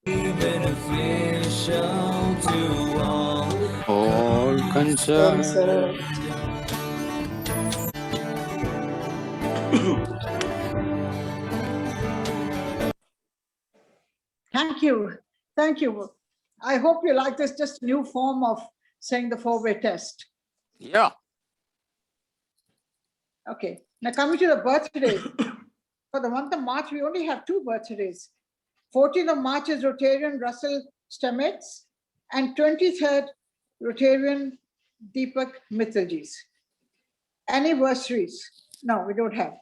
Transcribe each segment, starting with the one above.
Beneficial to all concerned. Thank you. Thank you. I hope you like this, just a new form of saying the four-way test. Yeah. Okay. Now coming to the birthdays. For the month of March, we only have two birthdays. 14th of March is Rotarian Russell Stamets and 23rd Rotarian Deepak Mittalji's. Anniversaries. No, we don't have.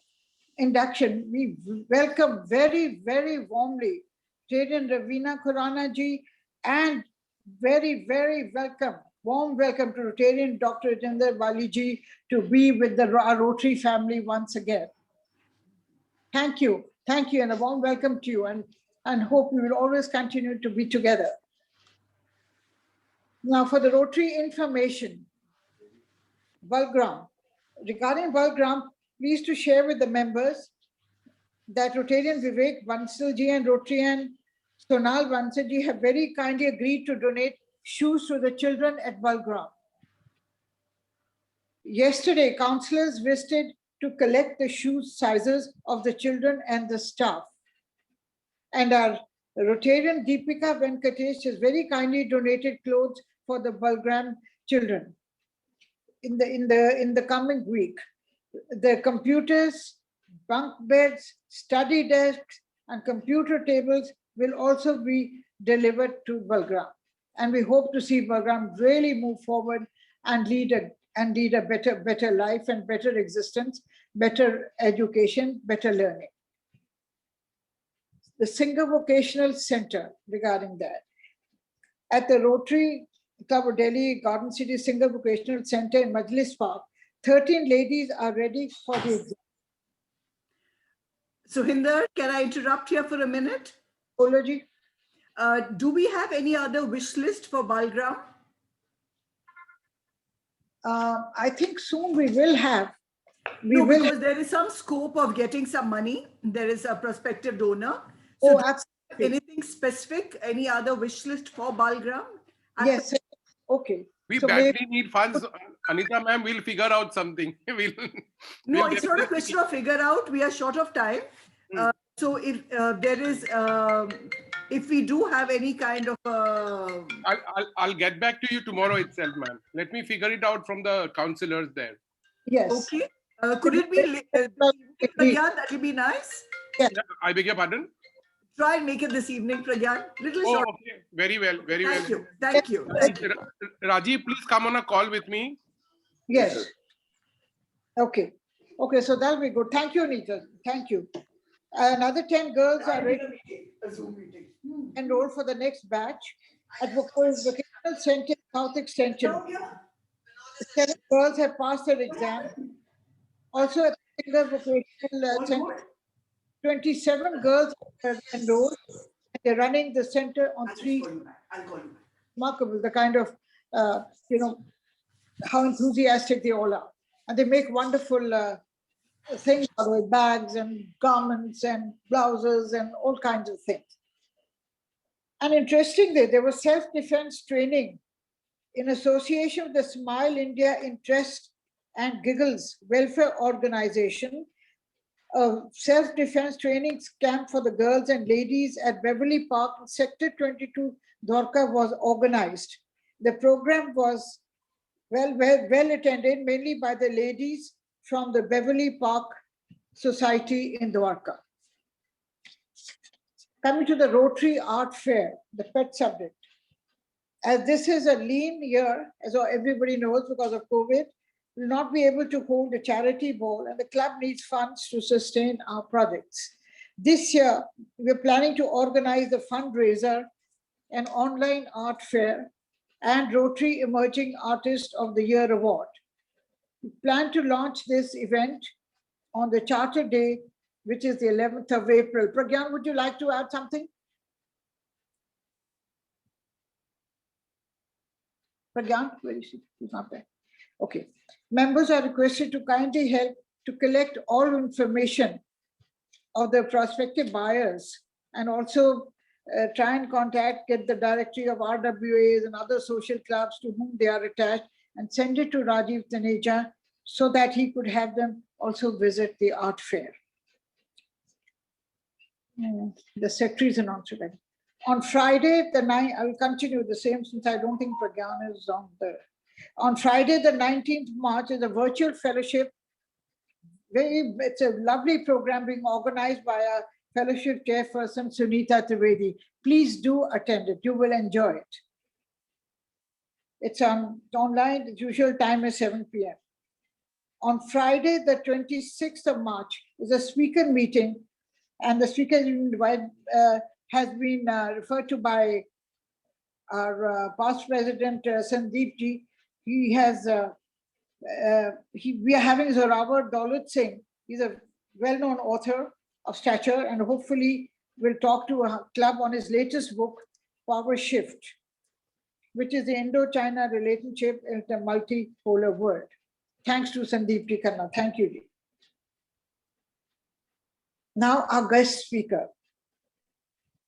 Induction. We welcome very, very warmly Rtn Ravina Khurana ji and very, very welcome, warm welcome to Rotarian Dr. Rajendra Wali ji to be with our Rotary family once again. Thank you, and a warm welcome to you, and hope we will always continue to be together. Now for the Rotary information, Balgram. Regarding Balgram, pleased to share with the members that Rotarian Vivek Bansalji and Rotarian Sonal Bansalji have very kindly agreed to donate shoes to the children at Balgram. Yesterday, councillors visited to collect the shoe sizes of the children and the staff. And our Rotarian Deepika Venkatesh has very kindly donated clothes for the Balgram children in the coming week. The computers, bunk beds, study desks, and computer tables will also be delivered to Balgram. And we hope to see Balgram really move forward and lead a better life and better existence, better education, better learning. The Singer Vocational Center, regarding that. At the Rotary Club of Delhi Garden City Singer Vocational Center in Majlis Park, 13 ladies are ready for the exam. Suhinder, can I interrupt here for a minute? Oloji? Do we have any other wish list for Balgram? I think soon we will have. Because there is some scope of getting some money. There is a prospective donor. So absolutely. Anything specific? Any other wish list for Balgram? Yes. Okay. We badly need funds. Anita ma'am, we'll figure out something. No, it's not a question of figure out. We are short of time. So if there is, if we do have any kind of... I'll get back to you tomorrow itself, ma'am. Let me figure it out from the councillors there. Yes. Okay. Could it be Pragyan? That will be nice. Yeah. I beg your pardon? Try and make it this evening, Pragyan. Little short. Okay. Very well. Very well. Thank you. Thank you. Rajiv, please come on a call with me. Yes. Okay. Okay, so that'll be good. Thank you, Anita. Thank you. Another 10 girls are ready to enroll for the next batch at Vocational Center, South Extension. 7 girls have passed their exam. Also at the Vocational Center, 27 girls have enrolled. They're running the center on 3. Remarkable, the kind of, how enthusiastic they all are. And they make wonderful things out of it, bags and garments and blouses and all kinds of things. And interestingly, there was self-defense training in association with the Smile India Interest and Giggles Welfare Organization. A self-defense training camp for the girls and ladies at Beverly Park in Sector 22, Dwarka was organized. The program was well attended, mainly by the ladies from the Beverly Park Society in Dwarka. Coming to the Rotary Art Fair, the pet subject. As this is a lean year, as everybody knows because of COVID, we will not be able to hold a charity ball, and the club needs funds to sustain our projects. This year, we're planning to organize the fundraiser, an online art fair, and Rotary Emerging Artist of the Year Award. We plan to launch this event on the Charter Day, which is the 11th of April. Pragyan, would you like to add something? Pragyan, where is she? She's not there. Okay. Members are requested to kindly help to collect all information of the prospective buyers and also try and get the directory of RWAs and other social clubs to whom they are attached and send it to Rajiv Taneja so that he could have them also visit the art fair. The secretaries are not ready. On Friday, the 9th, I will continue the same since I don't think Pragyan is on there. On Friday, the 19th March is a virtual fellowship. It's a lovely program being organized by our fellowship chairperson, Sunita Trivedi. Please do attend it. You will enjoy it. It's online. The usual time is 7 p.m. On Friday, the 26th of March, is a speaker meeting, and the speaker has been referred to by our past president, Sandeep Ji. He has, we are having Zorawar Daulat Singh. He's a well-known author of stature, and hopefully will talk to a club on his latest book, Power Shift, which is the Indo-China relationship in the multipolar world. Thanks to Sandeep Ji Khanna. Thank you, Ji. Now our guest speaker.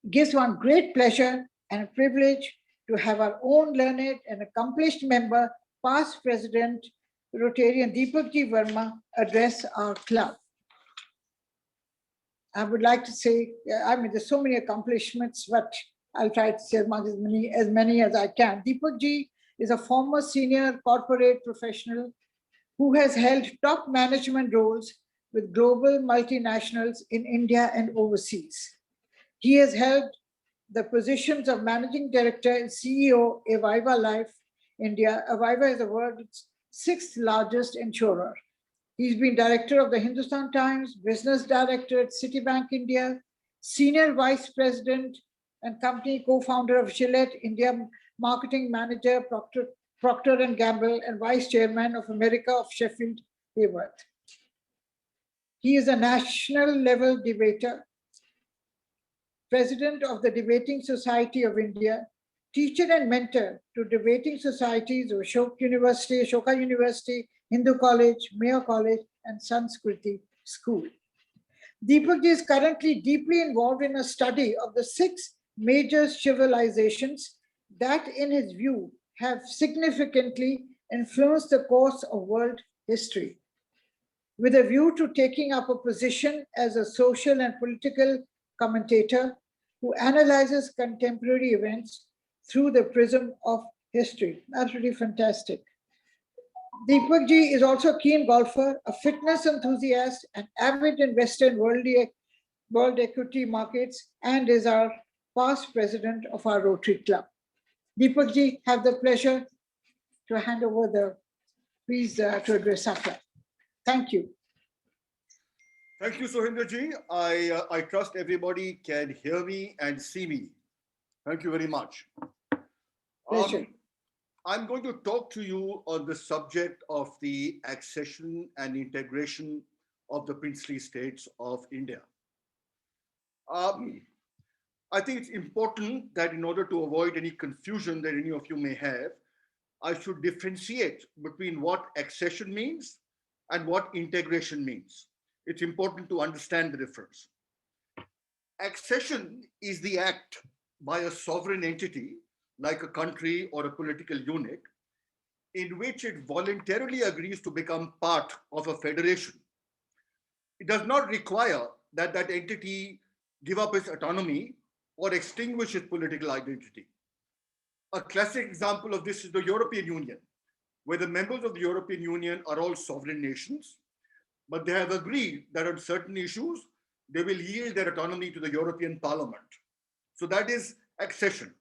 It gives one great pleasure and a privilege to have our own learned and accomplished member, past president, Rtn Deepak Verma, address our club. I would like to say, I mean, there's so many accomplishments, but I'll try to say as many as I can. Deepak Ji is a former senior corporate professional who has held top management roles with global multinationals in India and overseas. He has held the positions of Managing Director and CEO, Aviva Life India. Aviva is the world's 6th largest insurer. He's been Director of the Hindustan Times, Business Director at Citibank India, Senior Vice President and company co-founder of Gillette India, Marketing Manager, Procter & Gamble, and Vice Chairman of America of Sheffield Hayworth. He is a national level debater, President of the Debating Society of India, teacher and mentor to debating societies of Ashoka University, Hindu College, Mayo College, and Sanskriti School. Deepak Ji is currently deeply involved in a study of the 6 major civilizations that, in his view, have significantly influenced the course of world history. With a view to taking up a position as a social and political commentator who analyzes contemporary events through the prism of history. That's really fantastic. Deepak Ji is also a keen golfer, a fitness enthusiast, an avid investor in world equity markets, and is our past president of our Rotary Club. Deepak Ji, have the pleasure to hand over to address our club. Thank you. Thank you, Sohinder Ji. I trust everybody can hear me and see me. Thank you very much. Pleasure. I'm going to talk to you on the subject of the accession and integration of the princely states of India. I think it's important that in order to avoid any confusion that any of you may have, I should differentiate between what accession means and what integration means. It's important to understand the difference. Accession is the act by a sovereign entity, like a country or a political unit, in which it voluntarily agrees to become part of a federation. It does not require that that entity give up its autonomy or extinguish its political identity. A classic example of this is the European Union, where the members of the European Union are all sovereign nations, but they have agreed that on certain issues, they will yield their autonomy to the European Parliament. So that is accession.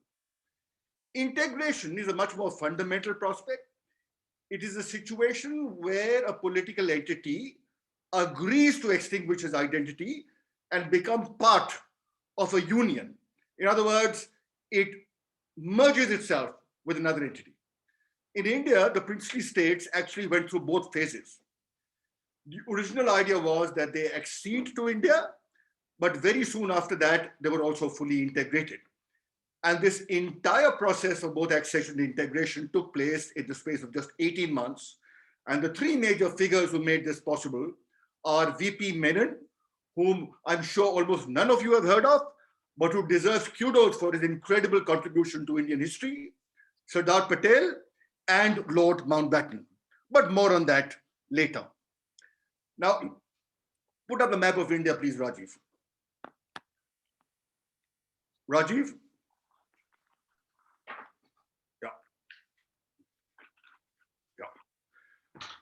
Integration is a much more fundamental prospect. It is a situation where a political entity agrees to extinguish its identity and become part of a union. In other words, it merges itself with another entity. In India, the princely states actually went through both phases. The original idea was that they accede to India, but very soon after that, they were also fully integrated. And this entire process of both accession and integration took place in the space of just 18 months. And the 3 major figures who made this possible are VP Menon, whom I'm sure almost none of you have heard of, but who deserves kudos for his incredible contribution to Indian history, Sardar Patel and Lord Mountbatten. But more on that later. Now, put up the map of India, please, Rajiv. Rajiv? Yeah.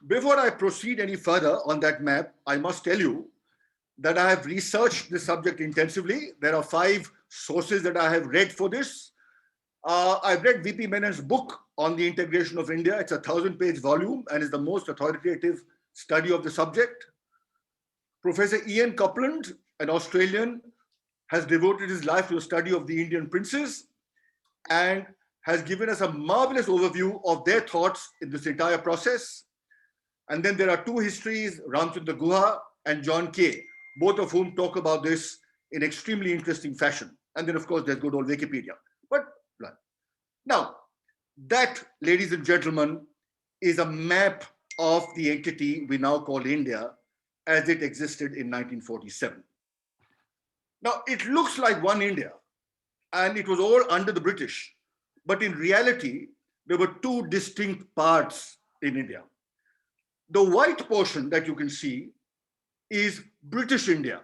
Before I proceed any further on that map, I must tell you that I have researched this subject intensively. There are 5 sources that I have read for this. I've read V.P. Menon's book on the integration of India. It's a 1,000-page volume and is the most authoritative study of the subject. Professor Ian Copeland, an Australian, has devoted his life to the study of the Indian princes and has given us a marvelous overview of their thoughts in this entire process. And then there are 2 histories, Ramchandra Guha and John Kay, both of whom talk about this in extremely interesting fashion. And then, of course, there's good old Wikipedia. But now, that, ladies and gentlemen, is a map of the entity we now call India as it existed in 1947. Now, it looks like one India, and it was all under the British. But in reality, there were 2 distinct parts in India. The white portion that you can see is British India.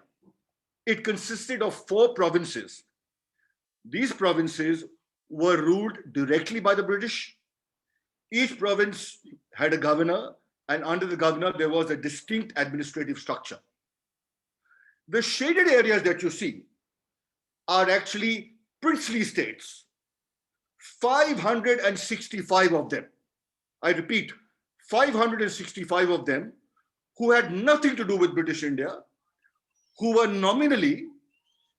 It consisted of 4 provinces. These provinces were ruled directly by the British. Each province had a governor, and under the governor, there was a distinct administrative structure. The shaded areas that you see are actually princely states, 565 of them. I repeat, 565 of them who had nothing to do with British India, who were nominally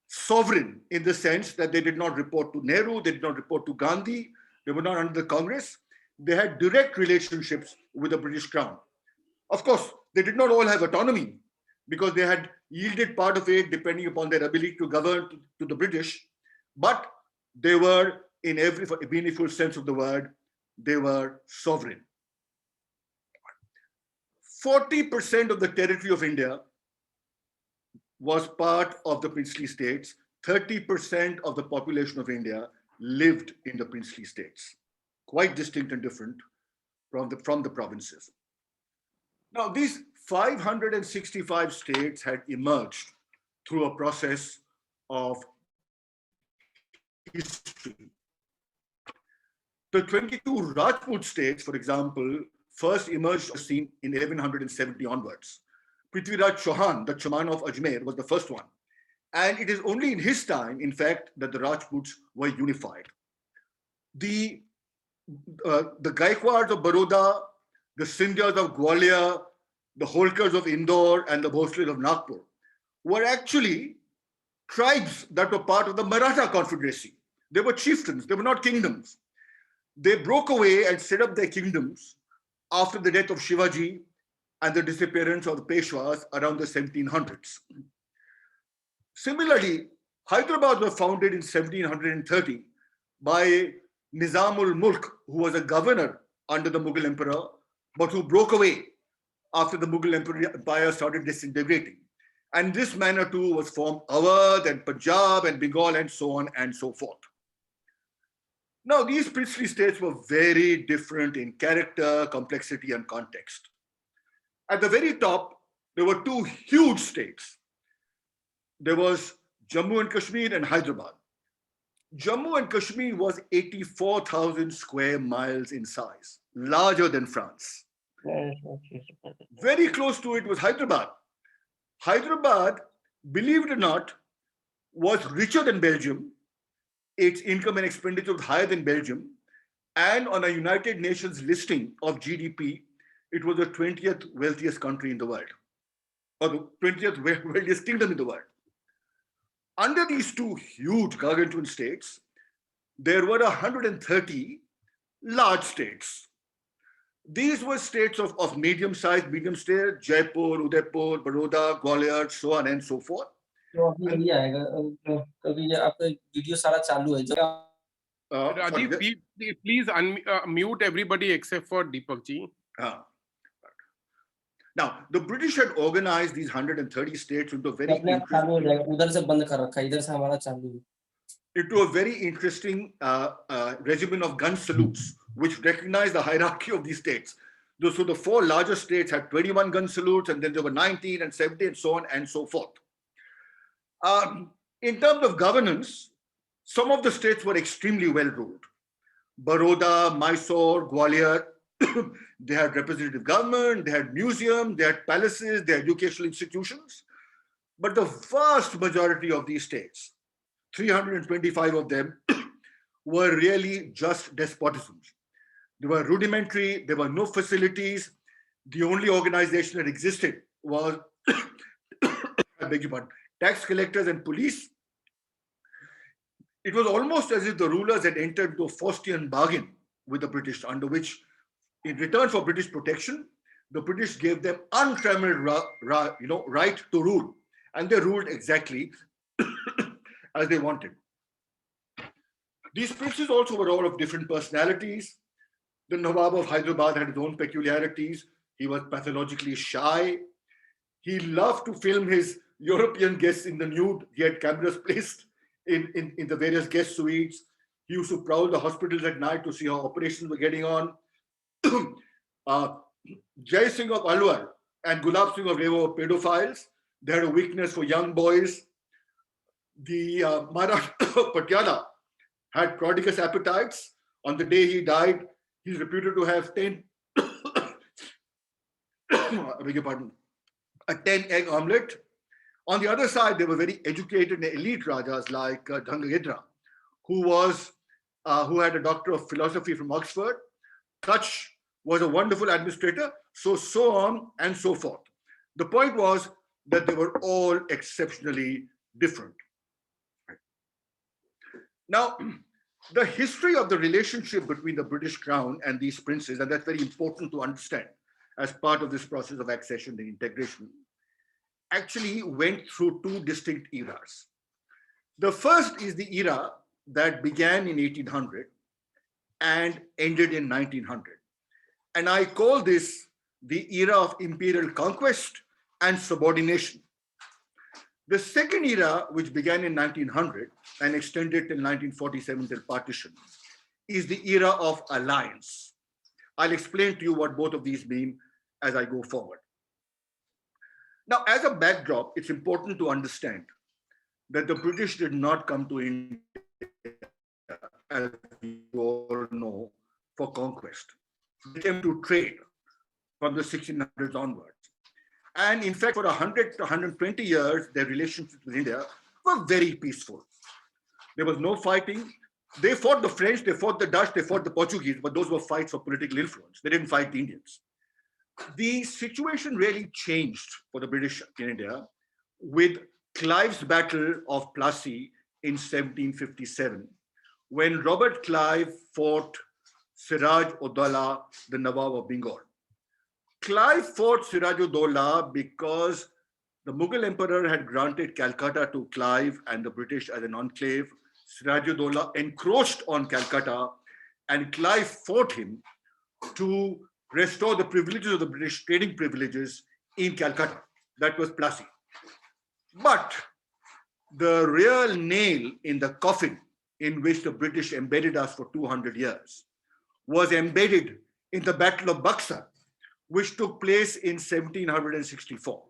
sovereign in the sense that they did not report to Nehru, they did not report to Gandhi, they were not under the Congress. They had direct relationships with the British Crown. Of course, they did not all have autonomy because they had yielded part of it depending upon their ability to govern to the British, but they were, in every meaningful sense of the word, they were sovereign. 40% of the territory of India was part of the princely states. 30% of the population of India lived in the princely states. Quite distinct and different from the provinces. Now, these 565 states had emerged through a process of history. The 22 Rajput states, for example, first emerged on the scene in 1170 onwards. Prithviraj Chauhan, the Chaman of Ajmer, was the first one. And it is only in his time, in fact, that the Rajputs were unified. The Gaikwads of Baroda, the Scindias of Gwalior, the Holkars of Indore, and the Bhosles of Nagpur were actually tribes that were part of the Maratha Confederacy. They were chieftains, they were not kingdoms. They broke away and set up their kingdoms after the death of Shivaji and the disappearance of the Peshwas around the 1700s. Similarly, Hyderabad was founded in 1730 by Nizamul Mulk, who was a governor under the Mughal emperor, but who broke away after the Mughal empire started disintegrating. And this manner too was formed Awadh and Punjab and Bengal and so on and so forth. Now, these princely states were very different in character, complexity, and context. At the very top, there were 2 huge states. There was Jammu and Kashmir and Hyderabad. Jammu and Kashmir was 84,000 square miles in size, larger than France. Very close to it was Hyderabad. Hyderabad, believe it or not, was richer than Belgium. Its income and expenditure was higher than Belgium. And on a United Nations listing of GDP, it was the 20th wealthiest country in the world, or the 20th wealthiest kingdom in the world. Under these 2 huge gargantuan states, there were 130 large states. These were states of medium size, medium state, Jaipur, Udaipur, Baroda, Gwalior, so on and so forth. Rajiv, please mute everybody except for Deepak ji. Now, the British had organized these 130 states into very interesting. into a very interesting regimen of gun salutes, which recognized the hierarchy of these states. So the four largest states had 21 gun salutes, and then there were 19 and 17, and so on and so forth. In terms of governance, some of the states were extremely well ruled. Baroda, Mysore, Gwalior, they had representative government, they had museums, they had palaces, they had educational institutions. But the vast majority of these states, 325 of them, were really just despotisms. They were rudimentary, there were no facilities. The only organization that existed was, I beg your pardon, tax collectors and police. It was almost as if the rulers had entered into a Faustian bargain with the British, under which, in return for British protection, the British gave them untrammeled right to rule. And they ruled exactly as they wanted. These princes also were all of different personalities. The Nawab of Hyderabad had his own peculiarities. He was pathologically shy. He loved to film his European guests in the nude. He had cameras placed in the various guest suites. He used to prowl the hospitals at night to see how operations were getting on. Jai Singh of Alwar and Gulab Singh of Rewa were pedophiles. They had a weakness for young boys. The Maharaj of Patiala had prodigious appetites. On the day he died, he's reputed to have 10, I beg your pardon, a 10-egg omelette. On the other side, there were very educated and elite Rajas like Dhangagedra, who had a doctor of philosophy from Oxford. Kutch was a wonderful administrator, so on and so forth. The point was that they were all exceptionally different. Now, the history of the relationship between the British Crown and these princes, and that's very important to understand as part of this process of accession and integration, actually went through two distinct eras. The first is the era that began in 1800 and ended in 1900. And I call this the era of imperial conquest and subordination. The second era, which began in 1900 and extended till 1947 till partition, is the era of alliance. I'll explain to you what both of these mean as I go forward. Now, as a backdrop, it's important to understand that the British did not come to India, as you all know, for conquest. They came to trade from the 1600s onwards. And in fact, for 100 to 120 years, their relationships with India were very peaceful. There was no fighting. They fought the French, they fought the Dutch, they fought the Portuguese, but those were fights for political influence. They didn't fight the Indians. The situation really changed for the British in India with Clive's Battle of Plassey in 1757, when Robert Clive fought Siraj Uddaula, the Nawab of Bengal. Clive fought Siraj Uddaula because the Mughal emperor had granted Calcutta to Clive and the British as an enclave. Siraj Uddaula encroached on Calcutta, and Clive fought him to restore the privileges of the British, trading privileges in Calcutta. That was Plassey. But the real nail in the coffin in which the British embedded us for 200 years was embedded in the Battle of Buxar, which took place in 1764.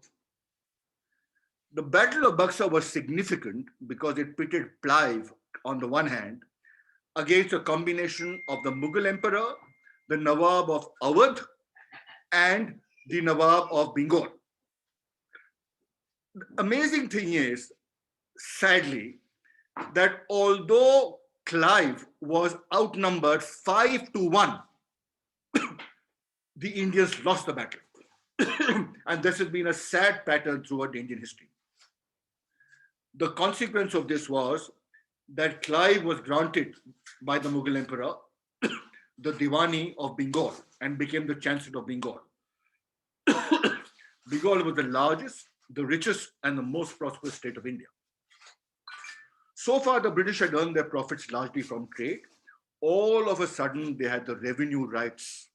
The Battle of Buxar was significant because it pitted Clive on the one hand against a combination of the Mughal emperor, the Nawab of Awadh, and the Nawab of Bengal. The amazing thing is, sadly, that although Clive was outnumbered 5-1, the Indians lost the battle. And this has been a sad pattern throughout Indian history. The consequence of this was that Clive was granted by the Mughal emperor the Diwani of Bengal and became the Chancellor of Bengal. Bengal was the largest, the richest, and the most prosperous state of India. So far, the British had earned their profits largely from trade. All of a sudden, they had the revenue rights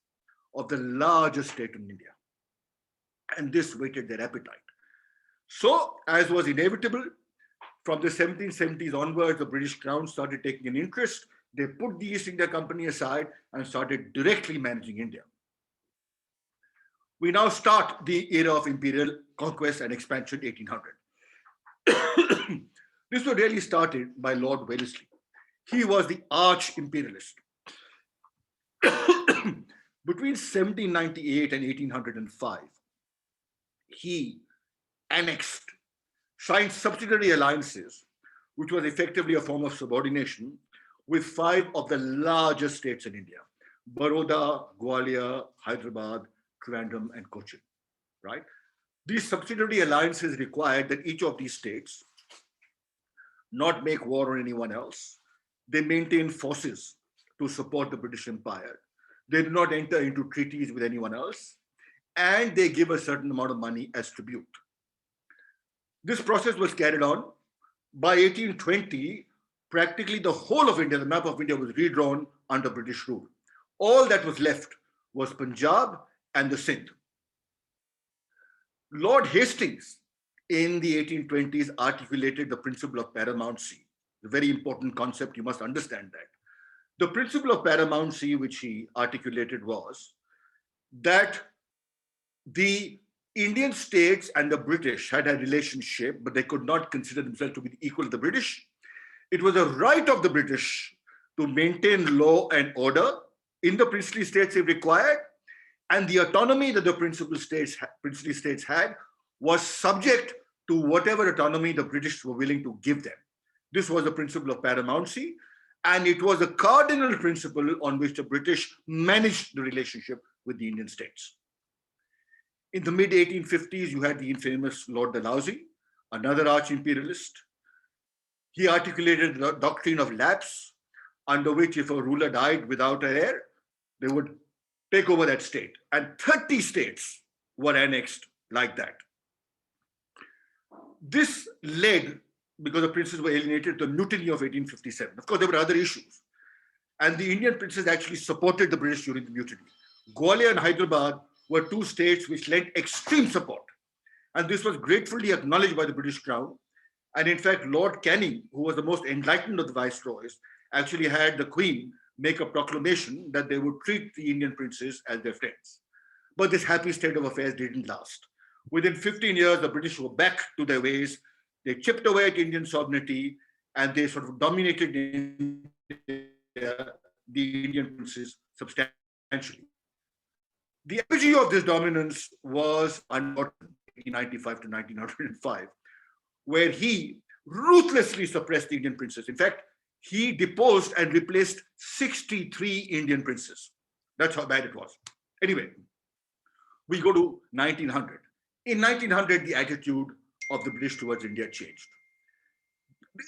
of the largest state in India. And this whetted their appetite. So, as was inevitable, From the 1770s onwards, the British Crown started taking an interest. They put the East India Company aside and started directly managing India. We now start the era of imperial conquest and expansion, 1800. This was really started by Lord Wellesley. He was the arch imperialist. Between 1798 and 1805, he annexed, signed subsidiary alliances, which was effectively a form of subordination, with 5 of the largest states in India: Baroda, Gwalior, Hyderabad, Trivandrum, and Cochin, right? These subsidiary alliances required that each of these states not make war on anyone else. They maintain forces to support the British Empire. They do not enter into treaties with anyone else, and they give a certain amount of money as tribute. This process was carried on. By 1820, practically the whole of India, the map of India, was redrawn under British rule. All that was left was Punjab and the Sindh. Lord Hastings in the 1820s articulated the principle of paramountcy, a very important concept. You must understand that. The principle of paramountcy which he articulated was that the Indian states and the British had a relationship, but they could not consider themselves to be equal to the British. It was a right of the British to maintain law and order in the princely states if required, and the autonomy that the princely states had was subject to whatever autonomy the British were willing to give them. This was the principle of paramountcy, and it was a cardinal principle on which the British managed the relationship with the Indian states. In the mid-1850s, you had the infamous Lord Dalhousie, another arch-imperialist. He articulated the doctrine of lapse, under which if a ruler died without an heir, they would take over that state. And 30 states were annexed like that. This led, because the princes were alienated, to the mutiny of 1857. Of course, there were other issues. And the Indian princes actually supported the British during the mutiny. Gwalior and Hyderabad were 2 states which lent extreme support. And this was gratefully acknowledged by the British Crown. And in fact, Lord Canning, who was the most enlightened of the viceroys, actually had the Queen make a proclamation that they would treat the Indian princes as their friends. But this happy state of affairs didn't last. Within 15 years, the British were back to their ways. They chipped away at Indian sovereignty, and they sort of dominated the Indian princes substantially. The apogee of this dominance was under 1895 to 1905, where he ruthlessly suppressed the Indian princes. In fact, he deposed and replaced 63 Indian princes. That's how bad it was. Anyway, we go to 1900. In 1900, the attitude of the British towards India changed.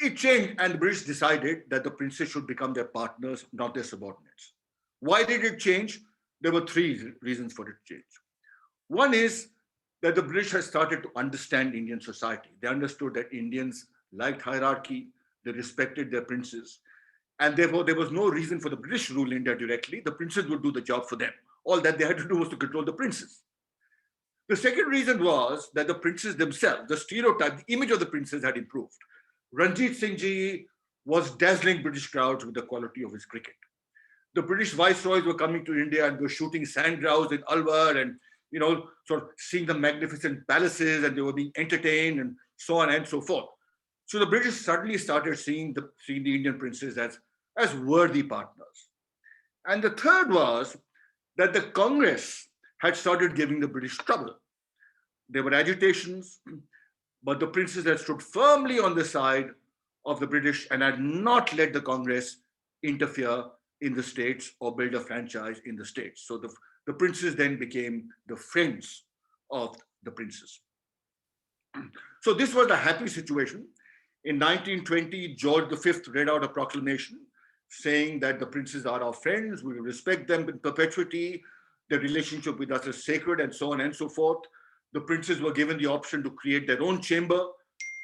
It changed, and the British decided that the princes should become their partners, not their subordinates. Why did it change? There were 3 reasons for it to change. One is that the British had started to understand Indian society. They understood that Indians liked hierarchy, they respected their princes, and therefore there was no reason for the British to rule India directly. The princes would do the job for them. All that they had to do was to control the princes. The second reason was that the princes themselves, the stereotype, the image of the princes had improved. Ranjit Singh Ji was dazzling British crowds with the quality of his cricket. The British viceroys were coming to India and were shooting sand grouse in Alwar and, sort of seeing the magnificent palaces, and they were being entertained and so on and so forth. So the British suddenly started seeing the Indian princes as worthy partners. And the third was that the Congress had started giving the British trouble. There were agitations, but the princes had stood firmly on the side of the British and had not let the Congress interfere in the states or build a franchise in the states. So the princes then became the friends of the princes. So this was a happy situation. In 1920, George V read out a proclamation saying that the princes are our friends, we will respect them in perpetuity, their relationship with us is sacred, and so on and so forth. The princes were given the option to create their own chamber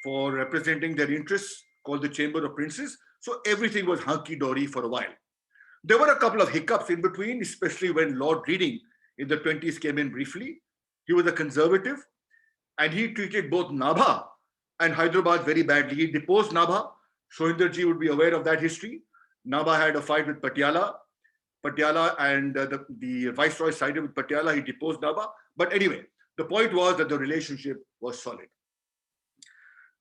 for representing their interests, called the Chamber of Princes. So everything was hunky-dory for a while. There were a couple of hiccups in between, especially when Lord Reading in the 20s came in briefly. He was a conservative, and he treated both Nabha and Hyderabad very badly. He deposed Nabha. Soinderji would be aware of that history. Nabha had a fight with Patiala. Patiala and the viceroy sided with Patiala. He deposed Nabha. But anyway, the point was that the relationship was solid.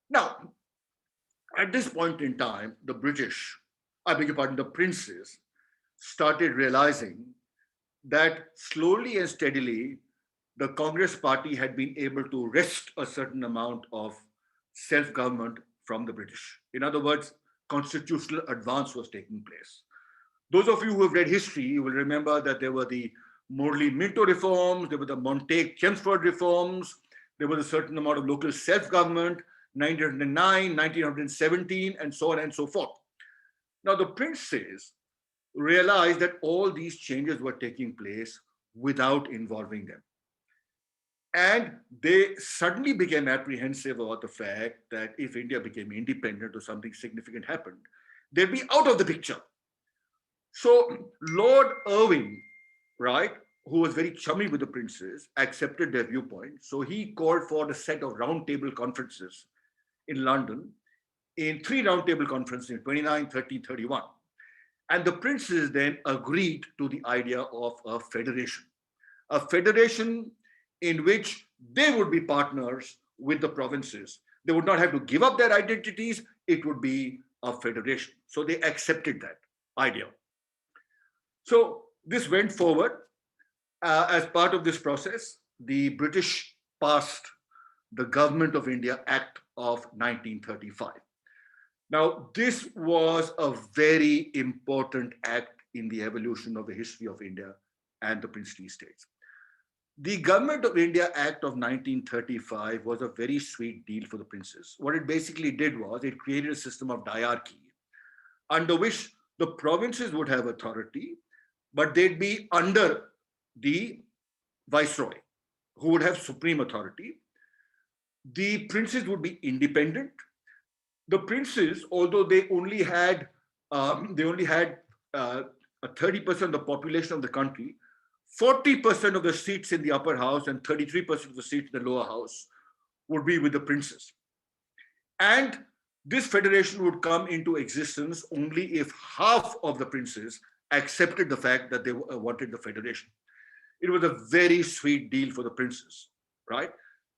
Now, at this point in time, the British, I beg your pardon, the princes started realizing that slowly and steadily, the Congress party had been able to wrest a certain amount of self-government from the British. In other words, constitutional advance was taking place. Those of you who have read history, you will remember that there were the Morley-Minto reforms, there were the Montague-Chelmsford reforms, there was a certain amount of local self-government, 1909, 1917, and so on and so forth. Now, the princes realized that all these changes were taking place without involving them. And they suddenly became apprehensive about the fact that if India became independent or something significant happened, they'd be out of the picture. So Lord Irving, right, who was very chummy with the princes, accepted their viewpoint. So he called for a set of roundtable conferences in London, in 3 roundtable conferences in 29, 30, 31. And the princes then agreed to the idea of a federation in which they would be partners with the provinces. They would not have to give up their identities. It would be a federation. So they accepted that idea. So this went forward. As part of this process, the British passed the Government of India Act of 1935. Now, this was a very important act in the evolution of the history of India and the princely states. The Government of India Act of 1935 was a very sweet deal for the princes. What it basically did was it created a system of diarchy under which the provinces would have authority, but they'd be under the viceroy, who would have supreme authority. The princes would be independent. The princes, although they only had a 30% of the population of the country, 40% of the seats in the upper house and 33% of the seats in the lower house would be with the princes. And this federation would come into existence only if half of the princes accepted the fact that they wanted the federation. It was a very sweet deal for the princes, right?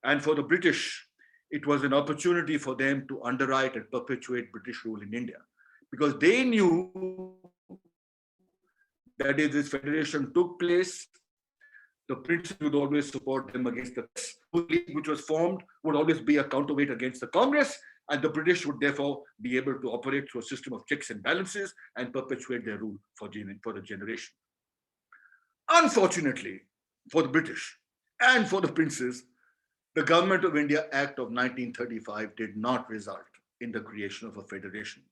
And for the British, it was an opportunity for them to underwrite and perpetuate British rule in India, because they knew that if this federation took place, the princes would always support them against the league, which was formed, would always be a counterweight against the Congress, and the British would therefore be able to operate through a system of checks and balances and perpetuate their rule for a generation. Unfortunately for the British and for the princes, the Government of India Act of 1935 did not result in the creation of a federation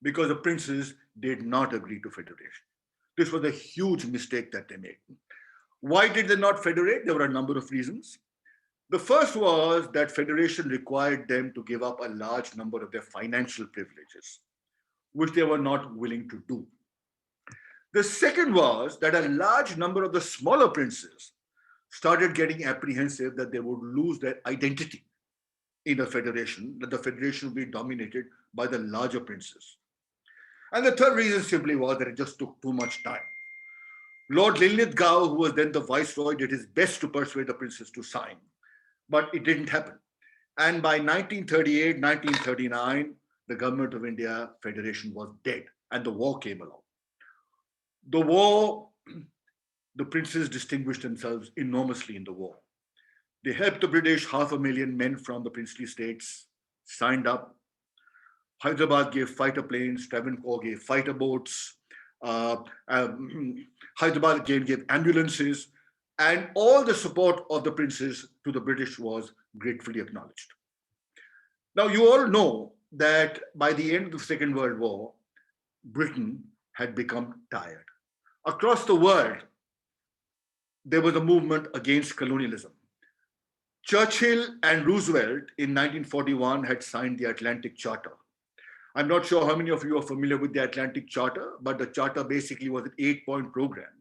because the princes did not agree to federation. This was a huge mistake that they made. Why did they not federate? There were a number of reasons. The first was that federation required them to give up a large number of their financial privileges, which they were not willing to do. The second was that a large number of the smaller princes started getting apprehensive that they would lose their identity in a federation, that the federation would be dominated by the larger princes. And the third reason simply was that it just took too much time. Lord Linlithgow, who was then the viceroy, did his best to persuade the princes to sign, but it didn't happen. And by 1938, 1939, the Government of India Federation was dead and the war came along. The war, the princes distinguished themselves enormously in the war. They helped the British. 500,000 men from the princely states signed up. Hyderabad gave fighter planes, Travancore gave fighter boats, Hyderabad again gave ambulances, and all the support of the princes to the British was gratefully acknowledged. Now, you all know that by the end of the Second World War, Britain had become tired. Across the world, there was a movement against colonialism. Churchill and Roosevelt in 1941 had signed the Atlantic Charter. I'm not sure how many of you are familiar with the Atlantic Charter, but the charter basically was an 8-point program,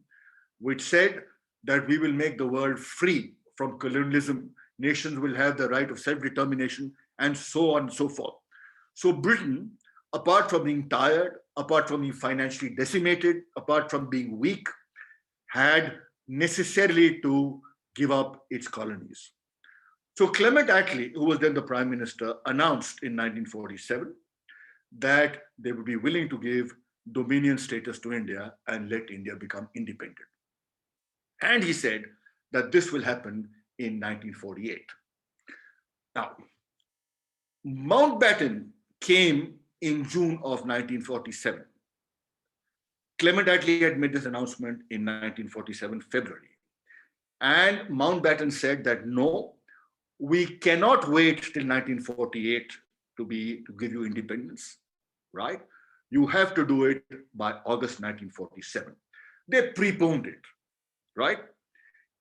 which said that we will make the world free from colonialism. Nations will have the right of self-determination, and so on and so forth. So Britain, apart from being tired, apart from being financially decimated, apart from being weak, had necessarily to give up its colonies. So Clement Attlee, who was then the prime minister, announced in 1947 that they would be willing to give dominion status to India and let India become independent. And he said that this will happen in 1948. Now, Mountbatten came in June of 1947. Clement Attlee had made this announcement in 1947, February. And Mountbatten said that no, we cannot wait till 1948 to give you independence, right? You have to do it by August 1947. They preponed it, right?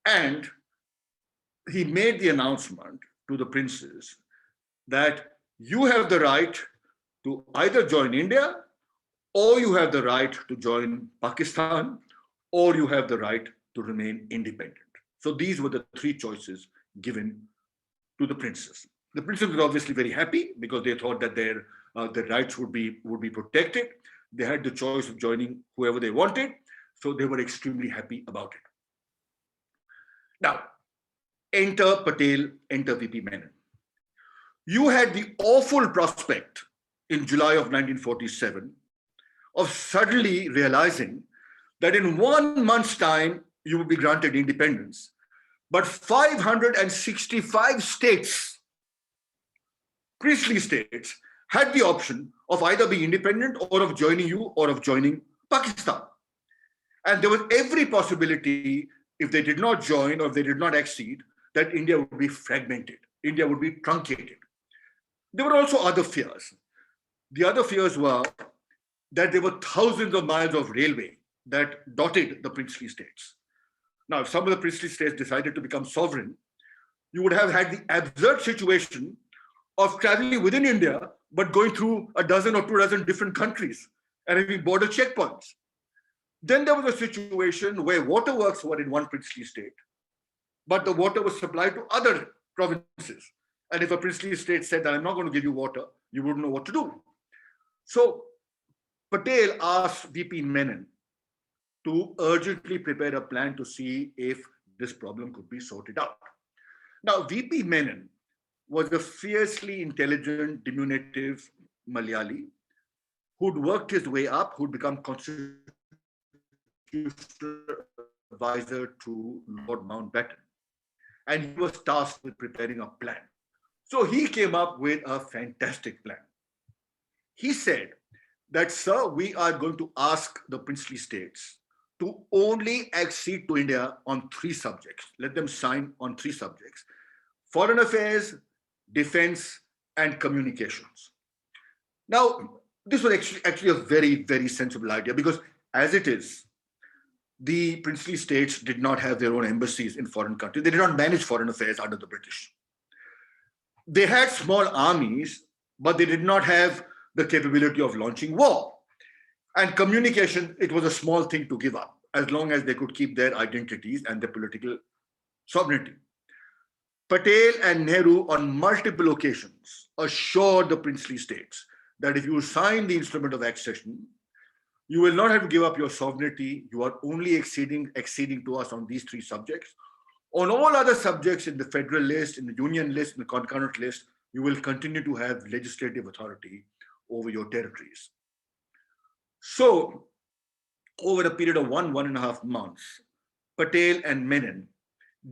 And he made the announcement to the princes that you have the right to either join India, or you have the right to join Pakistan, or you have the right to remain independent. So these were the three choices given to the princes. The princes were obviously very happy because they thought that their rights would be protected. They had the choice of joining whoever they wanted, so they were extremely happy about it. Now, enter Patel, enter VP Menon. You had the awful prospect in July of 1947 of suddenly realizing that in 1 month's time, you would be granted independence. But 565 states, priestly states, had the option of either being independent or of joining you or of joining Pakistan. And there was every possibility, if they did not join or if they did not accede, that India would be fragmented, India would be truncated. There were also other fears. The other fears were that there were thousands of miles of railway that dotted the princely states. Now, if some of the princely states decided to become sovereign, you would have had the absurd situation of traveling within India, but going through a dozen or 2 dozen different countries and having border checkpoints. Then there was a situation where waterworks were in one princely state, but the water was supplied to other provinces. And if a princely state said that I'm not going to give you water, you wouldn't know what to do. So Patel asked VP Menon to urgently prepare a plan to see if this problem could be sorted out. Now, VP Menon was a fiercely intelligent, diminutive Malayali who'd worked his way up, who'd become constitutional advisor to Lord Mountbatten. And he was tasked with preparing a plan. So he came up with a fantastic plan. He said that, sir, we are going to ask the princely states to only accede to India on 3 subjects. Let them sign on 3 subjects: foreign affairs, defense, and communications. Now, this was actually a very, very sensible idea because as it is, the princely states did not have their own embassies in foreign countries. They did not manage foreign affairs under the British. They had small armies, but they did not have the capability of launching war. And communication, it was a small thing to give up, as long as they could keep their identities and their political sovereignty. Patel and Nehru on multiple occasions assured the princely states that if you sign the instrument of accession, you will not have to give up your sovereignty. You are only acceding to us on these 3 subjects. On all other subjects in the federal list, in the union list, in the concurrent list, you will continue to have legislative authority over your territories. So, over a period of 1.5 months, Patel and Menon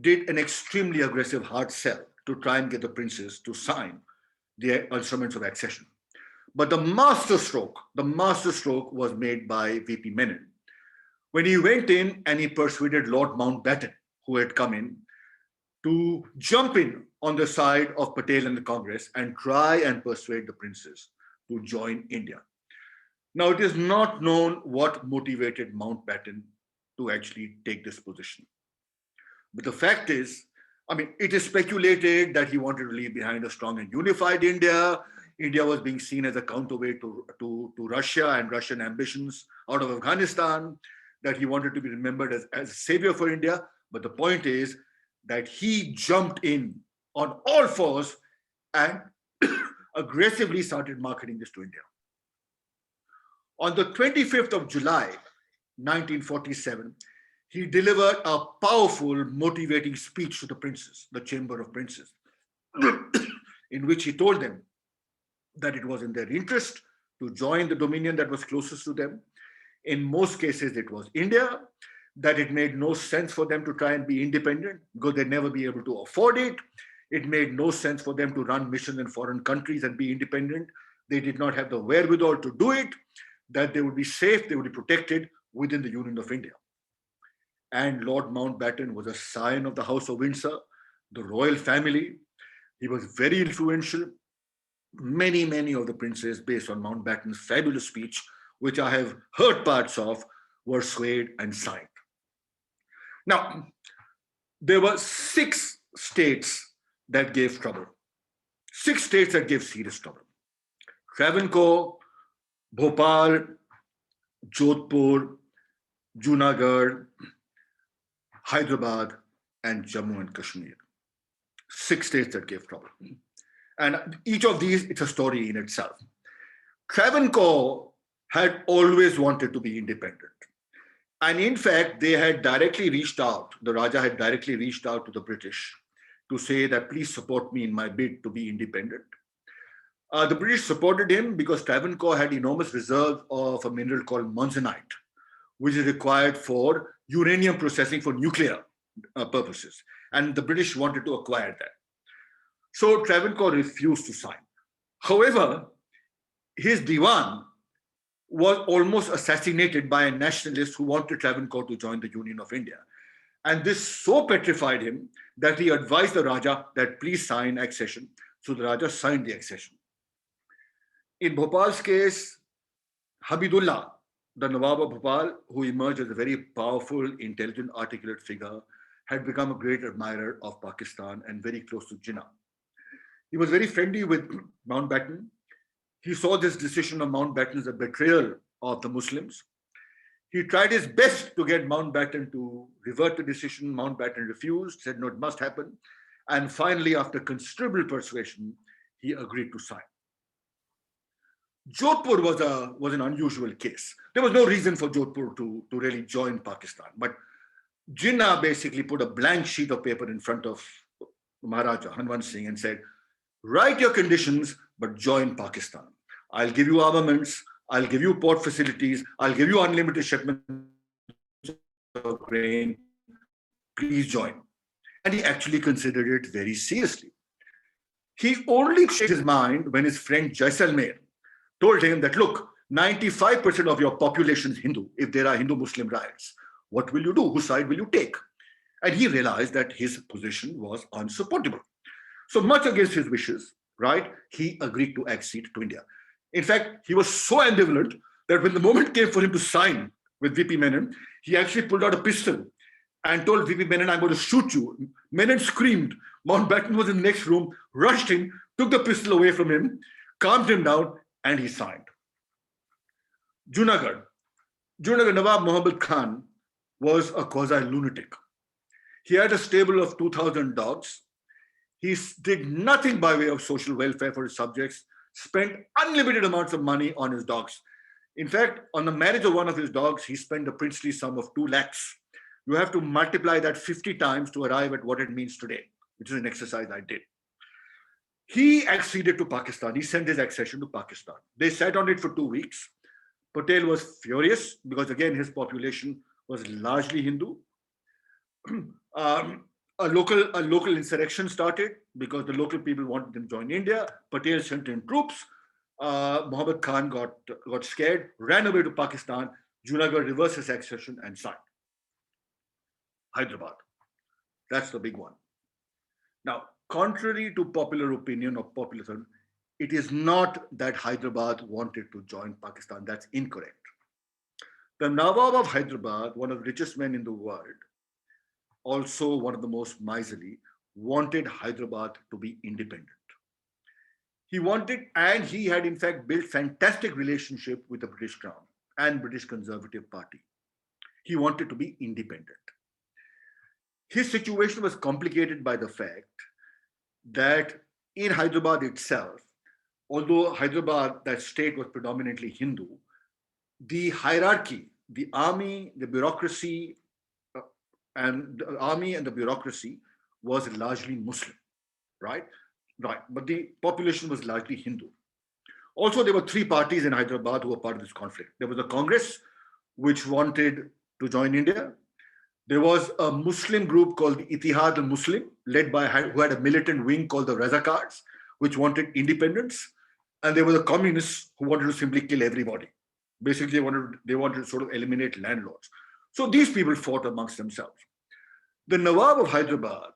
did an extremely aggressive hard sell to try and get the princes to sign the instruments of accession. But the masterstroke was made by VP Menon when he went in and he persuaded Lord Mountbatten, who had come in, to jump in on the side of Patel and the Congress and try and persuade the princes to join India. Now, it is not known what motivated Mountbatten to actually take this position. But the fact is, it is speculated that he wanted to leave behind a strong and unified India. India was being seen as a counterweight to Russia and Russian ambitions out of Afghanistan, that he wanted to be remembered as a savior for India. But the point is that he jumped in on all fours and aggressively started marketing this to India. On the 25th of July, 1947, he delivered a powerful, motivating speech to the princes, the Chamber of Princes, in which he told them that it was in their interest to join the dominion that was closest to them. In most cases, it was India, that it made no sense for them to try and be independent because they'd never be able to afford it. It made no sense for them to run missions in foreign countries and be independent. They did not have the wherewithal to do it, that they would be safe, they would be protected within the Union of India. And Lord Mountbatten was a scion of the House of Windsor, the royal family. He was very influential. Many of the princes, based on Mountbatten's fabulous speech, which I have heard parts of, were swayed and signed. Now, there were 6 states that gave trouble. 6 states that gave serious trouble. Travancore, Bhopal, Jodhpur, Junagadh, Hyderabad, and Jammu and Kashmir. 6 states that gave trouble. And each of these, it's a story in itself. Travancore had always wanted to be independent. And in fact, they had directly reached out, the Raja had directly reached out to the British to say that please support me in my bid to be independent. The British supported him because Travancore had enormous reserve of a mineral called monzonite, which is required for uranium processing for nuclear purposes. And the British wanted to acquire that. So Travancore refused to sign. However, his diwan was almost assassinated by a nationalist who wanted Travancore to join the Union of India. And this so petrified him that he advised the Raja that please sign accession. So the Raja signed the accession. In Bhopal's case, Habibullah, the Nawab of Bhopal, who emerged as a very powerful, intelligent, articulate figure, had become a great admirer of Pakistan and very close to Jinnah. He was very friendly with Mountbatten. He saw this decision of Mountbatten as a betrayal of the Muslims. He tried his best to get Mountbatten to revert the decision. Mountbatten refused, said no, it must happen. And finally, after considerable persuasion, he agreed to sign. Jodhpur was an unusual case. There was no reason for Jodhpur to really join Pakistan. But Jinnah basically put a blank sheet of paper in front of Maharaja Hanwant Singh and said, write your conditions, but join Pakistan. I'll give you armaments, I'll give you port facilities, I'll give you unlimited shipments of grain. Please join. And he actually considered it very seriously. He only changed his mind when his friend Jaisalmer told him that, look, 95% of your population is Hindu. If there are Hindu-Muslim riots, what will you do? Whose side will you take? And he realized that his position was unsupportable. So much against his wishes, right, he agreed to accede to India. In fact, he was so ambivalent that when the moment came for him to sign with VP Menon, he actually pulled out a pistol and told VP Menon, I'm going to shoot you. Menon screamed. Mountbatten was in the next room, rushed in, took the pistol away from him, calmed him down, and he signed. Junagadh Nawab Muhammad Khan was a quasi-lunatic. He had a stable of 2,000 dogs. He did nothing by way of social welfare for his subjects, spent unlimited amounts of money on his dogs. In fact, on the marriage of one of his dogs, he spent a princely sum of 2 lakhs. You have to multiply that 50 times to arrive at what it means today, which is an exercise I did. He acceded to Pakistan. He sent his accession to Pakistan. They sat on it for 2 weeks. Patel was furious because, again, his population was largely Hindu. A local insurrection started because the local people wanted them to join India. Patel sent in troops. Muhammad Khan got scared, ran away to Pakistan. Junagadh reversed his accession and signed. Hyderabad. That's the big one. Now, contrary to popular opinion or popular thought, it is not that Hyderabad wanted to join Pakistan. That's incorrect. The Nawab of Hyderabad, one of the richest men in the world, also one of the most miserly, wanted Hyderabad to be independent. He wanted, and he had in fact built fantastic relationship with the British Crown and British Conservative Party. He wanted to be independent. His situation was complicated by the fact that in Hyderabad itself, although Hyderabad, that state was predominantly Hindu, the hierarchy, the army, the bureaucracy, and the bureaucracy was largely Muslim, right? Right. But the population was largely Hindu. Also, there were three parties in Hyderabad who were part of this conflict. There was a Congress, which wanted to join India. There was a Muslim group called the Ittihad al-Muslim, who had a militant wing called the Razakars, which wanted independence. And there were the communists who wanted to simply kill everybody. Basically, they wanted to sort of eliminate landlords. So these people fought amongst themselves. The Nawab of Hyderabad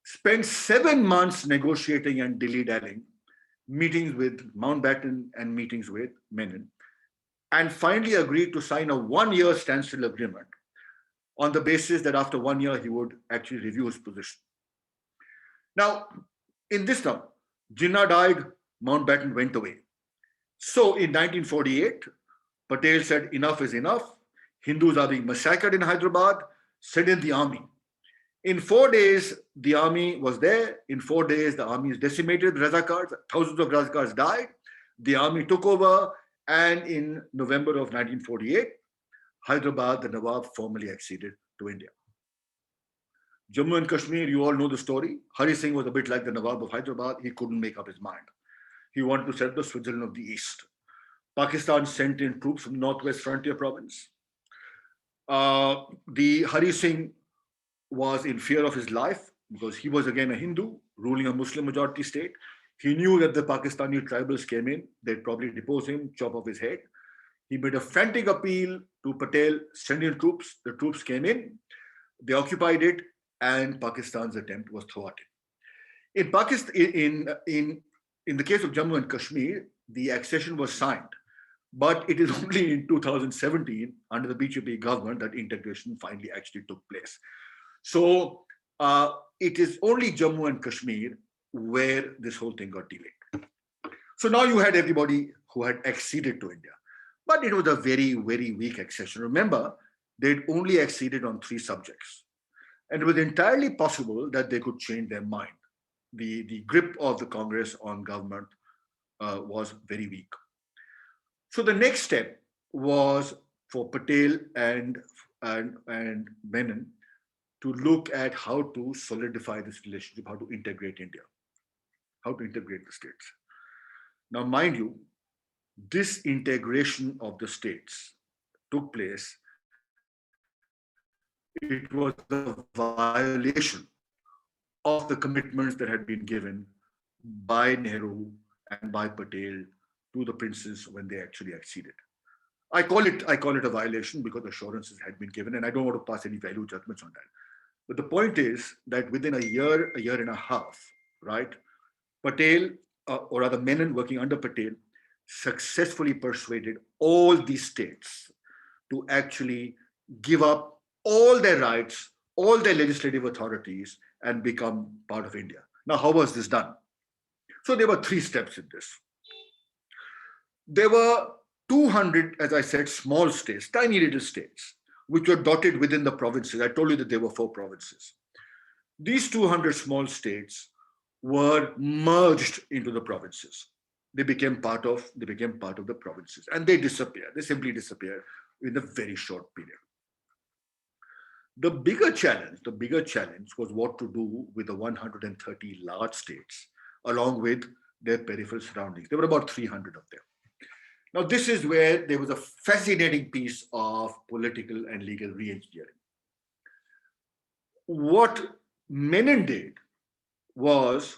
spent 7 months negotiating and dilly-dallying, meetings with Mountbatten and meetings with Menon, and finally agreed to sign a 1-year standstill agreement on the basis that after 1 year, he would actually review his position. Now, in this term, Jinnah died, Mountbatten went away. So in 1948, Patel said, enough is enough. Hindus are being massacred in Hyderabad, send in the army. In 4 days, the army was there. In 4 days, the army is decimated. Razakars, thousands of Razakars died. The army took over. And in November of 1948, Hyderabad, the Nawab, formally acceded to India. Jammu and Kashmir, you all know the story. Hari Singh was a bit like the Nawab of Hyderabad. He couldn't make up his mind. He wanted to set up the Switzerland of the East. Pakistan sent in troops from the Northwest Frontier Province. The Hari Singh was in fear of his life because he was again a Hindu ruling a Muslim majority state. He knew that the Pakistani tribals came in, they'd probably depose him, chop off his head. He made a frantic appeal to Patel, send in troops. The troops came in, they occupied it, and Pakistan's attempt was thwarted. In Pakistan, in the case of Jammu and Kashmir, the accession was signed, but it is only in 2017, under the BJP government, that integration finally actually took place. So it is only Jammu and Kashmir where this whole thing got delayed. So now you had everybody who had acceded to India, but it was a very, very weak accession. Remember, they'd only acceded on 3 subjects, and it was entirely possible that they could change their mind. The grip of the Congress on government was very weak. So the next step was for Patel and Menon to look at how to solidify this relationship, how to integrate India, how to integrate the states. Now, mind you, this integration of the states took place. It was a violation of the commitments that had been given by Nehru and by Patel to the princes when they actually acceded. I call it a violation because assurances had been given, and I don't want to pass any value judgments on that. But the point is that within a year and a half, right, Patel, or rather Menon working under Patel, successfully persuaded all these states to actually give up all their rights, all their legislative authorities, and become part of India. Now, how was this done? So there were 3 steps in this. There were 200, as I said, small states, tiny little states, which were dotted within the provinces. I told you that there were 4 provinces. These 200 small states were merged into the provinces. They became part of the provinces, and they disappeared. They simply disappeared in a very short period. The bigger challenge was what to do with the 130 large states, along with their peripheral surroundings. There were about 300 of them. Now, this is where there was a fascinating piece of political and legal re-engineering. What Menon did was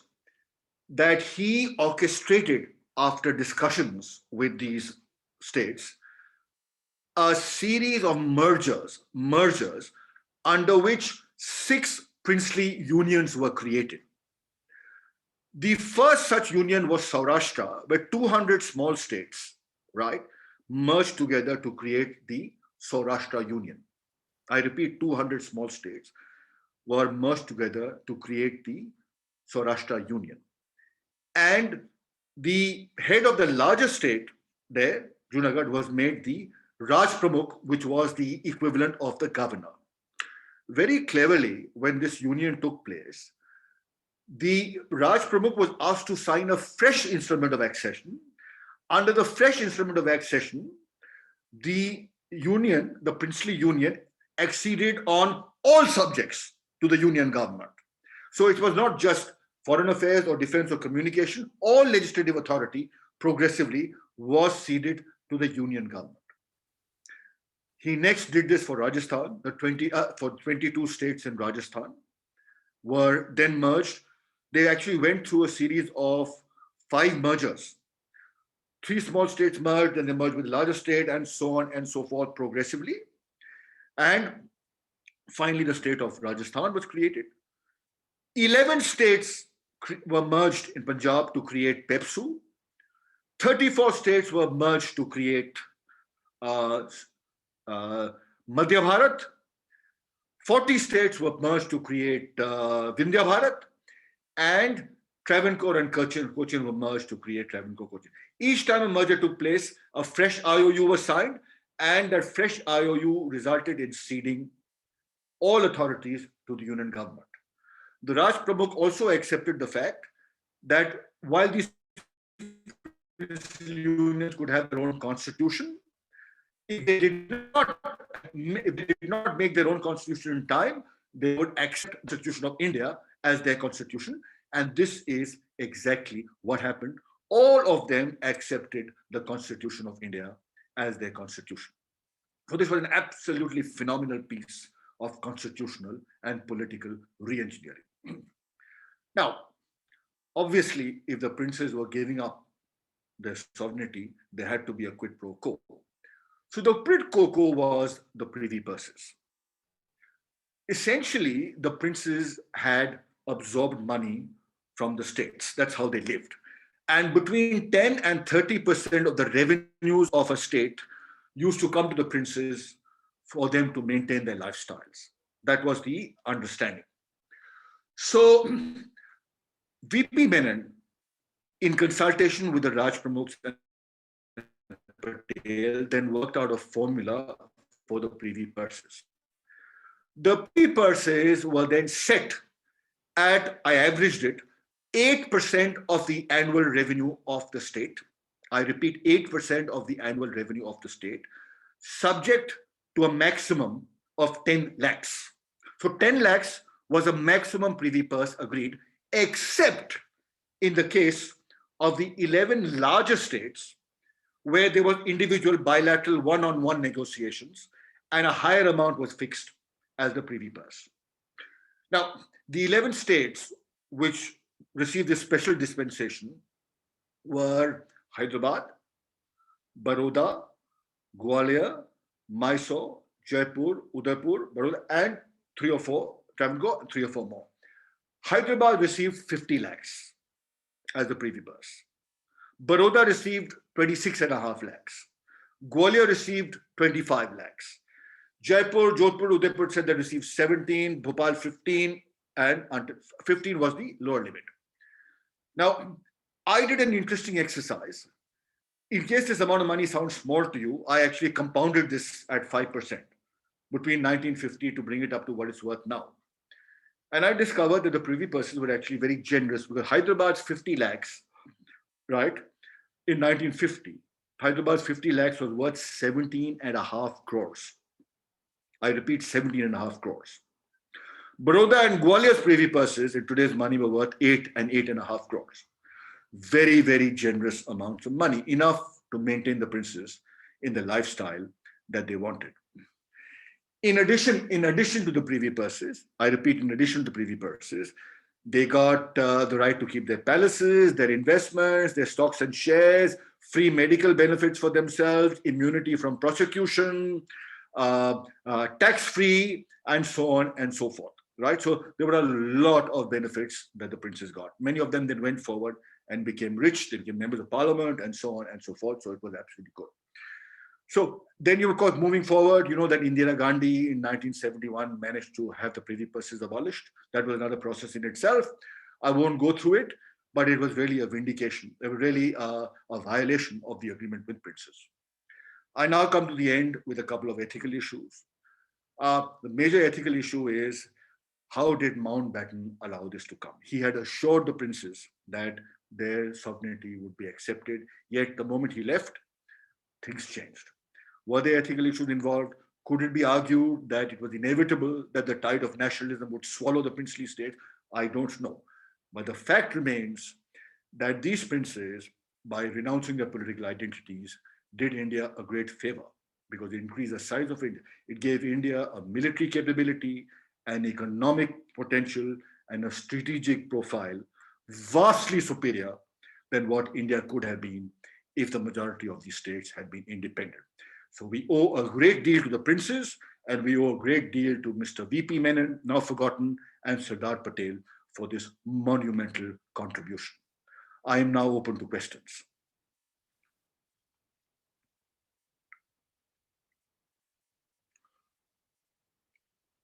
that he orchestrated, after discussions with these states, a series of mergers under which 6 princely unions were created. The first such union was Saurashtra, where 200 small states, right, merged together to create the Saurashtra Union. I repeat, 200 small states were merged together to create the Saurashtra Union. And the head of the largest state there, Junagadh, was made the Raj Pramukh, which was the equivalent of the governor. Very cleverly, when this union took place, the Raj Pramukh was asked to sign a fresh instrument of accession. Under the fresh instrument of accession, the union, the princely union, acceded on all subjects to the union government. So it was not just foreign affairs or defense or communication. All legislative authority progressively was ceded to the union government. He next did this for Rajasthan. The 22 states in Rajasthan were then merged. They actually went through a series of 5 mergers. 3 small states merged, and they merged with the larger state, and so on and so forth progressively. And finally, the state of Rajasthan was created. 11 states were merged in Punjab to create PEPSU. 34 states were merged to create Madhya Bharat. 40 states were merged to create Vindhya Bharat. And Travancore and Cochin were merged to create Travancore-Cochin. Each time a merger took place, a fresh IOU was signed, and that fresh IOU resulted in ceding all authorities to the union government. The Raj Pramukh also accepted the fact that while these unions could have their own constitution, if they did not make their own constitution in time, they would accept the Constitution of India as their constitution. And this is exactly what happened. All of them accepted the Constitution of India as their constitution. So this was an absolutely phenomenal piece of constitutional and political re-engineering. Now, obviously, if the princes were giving up their sovereignty, there had to be a quid pro quo. So the quid pro quo was the privy purses. Essentially, the princes had absorbed money from the states. That's how they lived. And between 10 and 30% of the revenues of a state used to come to the princes for them to maintain their lifestyles. That was the understanding. So VP Menon, in consultation with the Raj Pramukhs and Patel, then worked out a formula for the privy purses. The privy purses were then set at, I averaged it, 8% of the annual revenue of the state. I repeat, 8% of the annual revenue of the state, subject to a maximum of 10 lakhs. So 10 lakhs was a maximum privy purse agreed, except in the case of the 11 larger states where there was individual bilateral one-on-one negotiations and a higher amount was fixed as the privy purse. Now, the 11 states which received this special dispensation were Hyderabad, Baroda, Gwalior, Mysore, Jaipur, Udaipur, Baroda, and 3 or 4, Travancore, and 3 or 4 more. Hyderabad received 50 lakhs as the privy purse. Baroda received 26.5 lakhs. Gwalior received 25 lakhs. Jaipur, Jodhpur, Udaipur said they received 17, Bhopal 15, and 15 was the lower limit. Now, I did an interesting exercise. In case this amount of money sounds small to you, I actually compounded this at 5% between 1950 to bring it up to what it's worth now. And I discovered that the privy purses were actually very generous because Hyderabad's 50 lakhs, right, in 1950, Hyderabad's 50 lakhs was worth 17.5 crores. I repeat, 17.5 crores. Baroda and Gwalior's privy purses in today's money were worth 8 and 8.5 crores. Very, very generous amounts of money, enough to maintain the princes in the lifestyle that they wanted. In addition to the privy purses, I repeat, in addition to privy purses, they got the right to keep their palaces, their investments, their stocks and shares, free medical benefits for themselves, immunity from prosecution, tax-free, and so on and so forth. Right? So there were a lot of benefits that the princes got. Many of them then went forward and became rich. They became members of parliament and so on and so forth. So it was absolutely good. So then, of course, moving forward, you know that Indira Gandhi in 1971 managed to have the privy purses abolished. That was another process in itself. I won't go through it, but it was really a vindication. It was really a violation of the agreement with princes. I now come to the end with a couple of ethical issues. The major ethical issue is how did Mountbatten allow this to come? He had assured the princes that their sovereignty would be accepted, yet the moment he left, things changed. Were there ethical issues involved? Could it be argued that it was inevitable that the tide of nationalism would swallow the princely state? I don't know. But the fact remains that these princes, by renouncing their political identities, did India a great favor because it increased the size of India. It gave India a military capability, an economic potential, and a strategic profile vastly superior than what India could have been if the majority of the states had been independent. So we owe a great deal to the princes, and we owe a great deal to Mr. V.P. Menon, now forgotten, and Sardar Patel for this monumental contribution. I am now open to questions.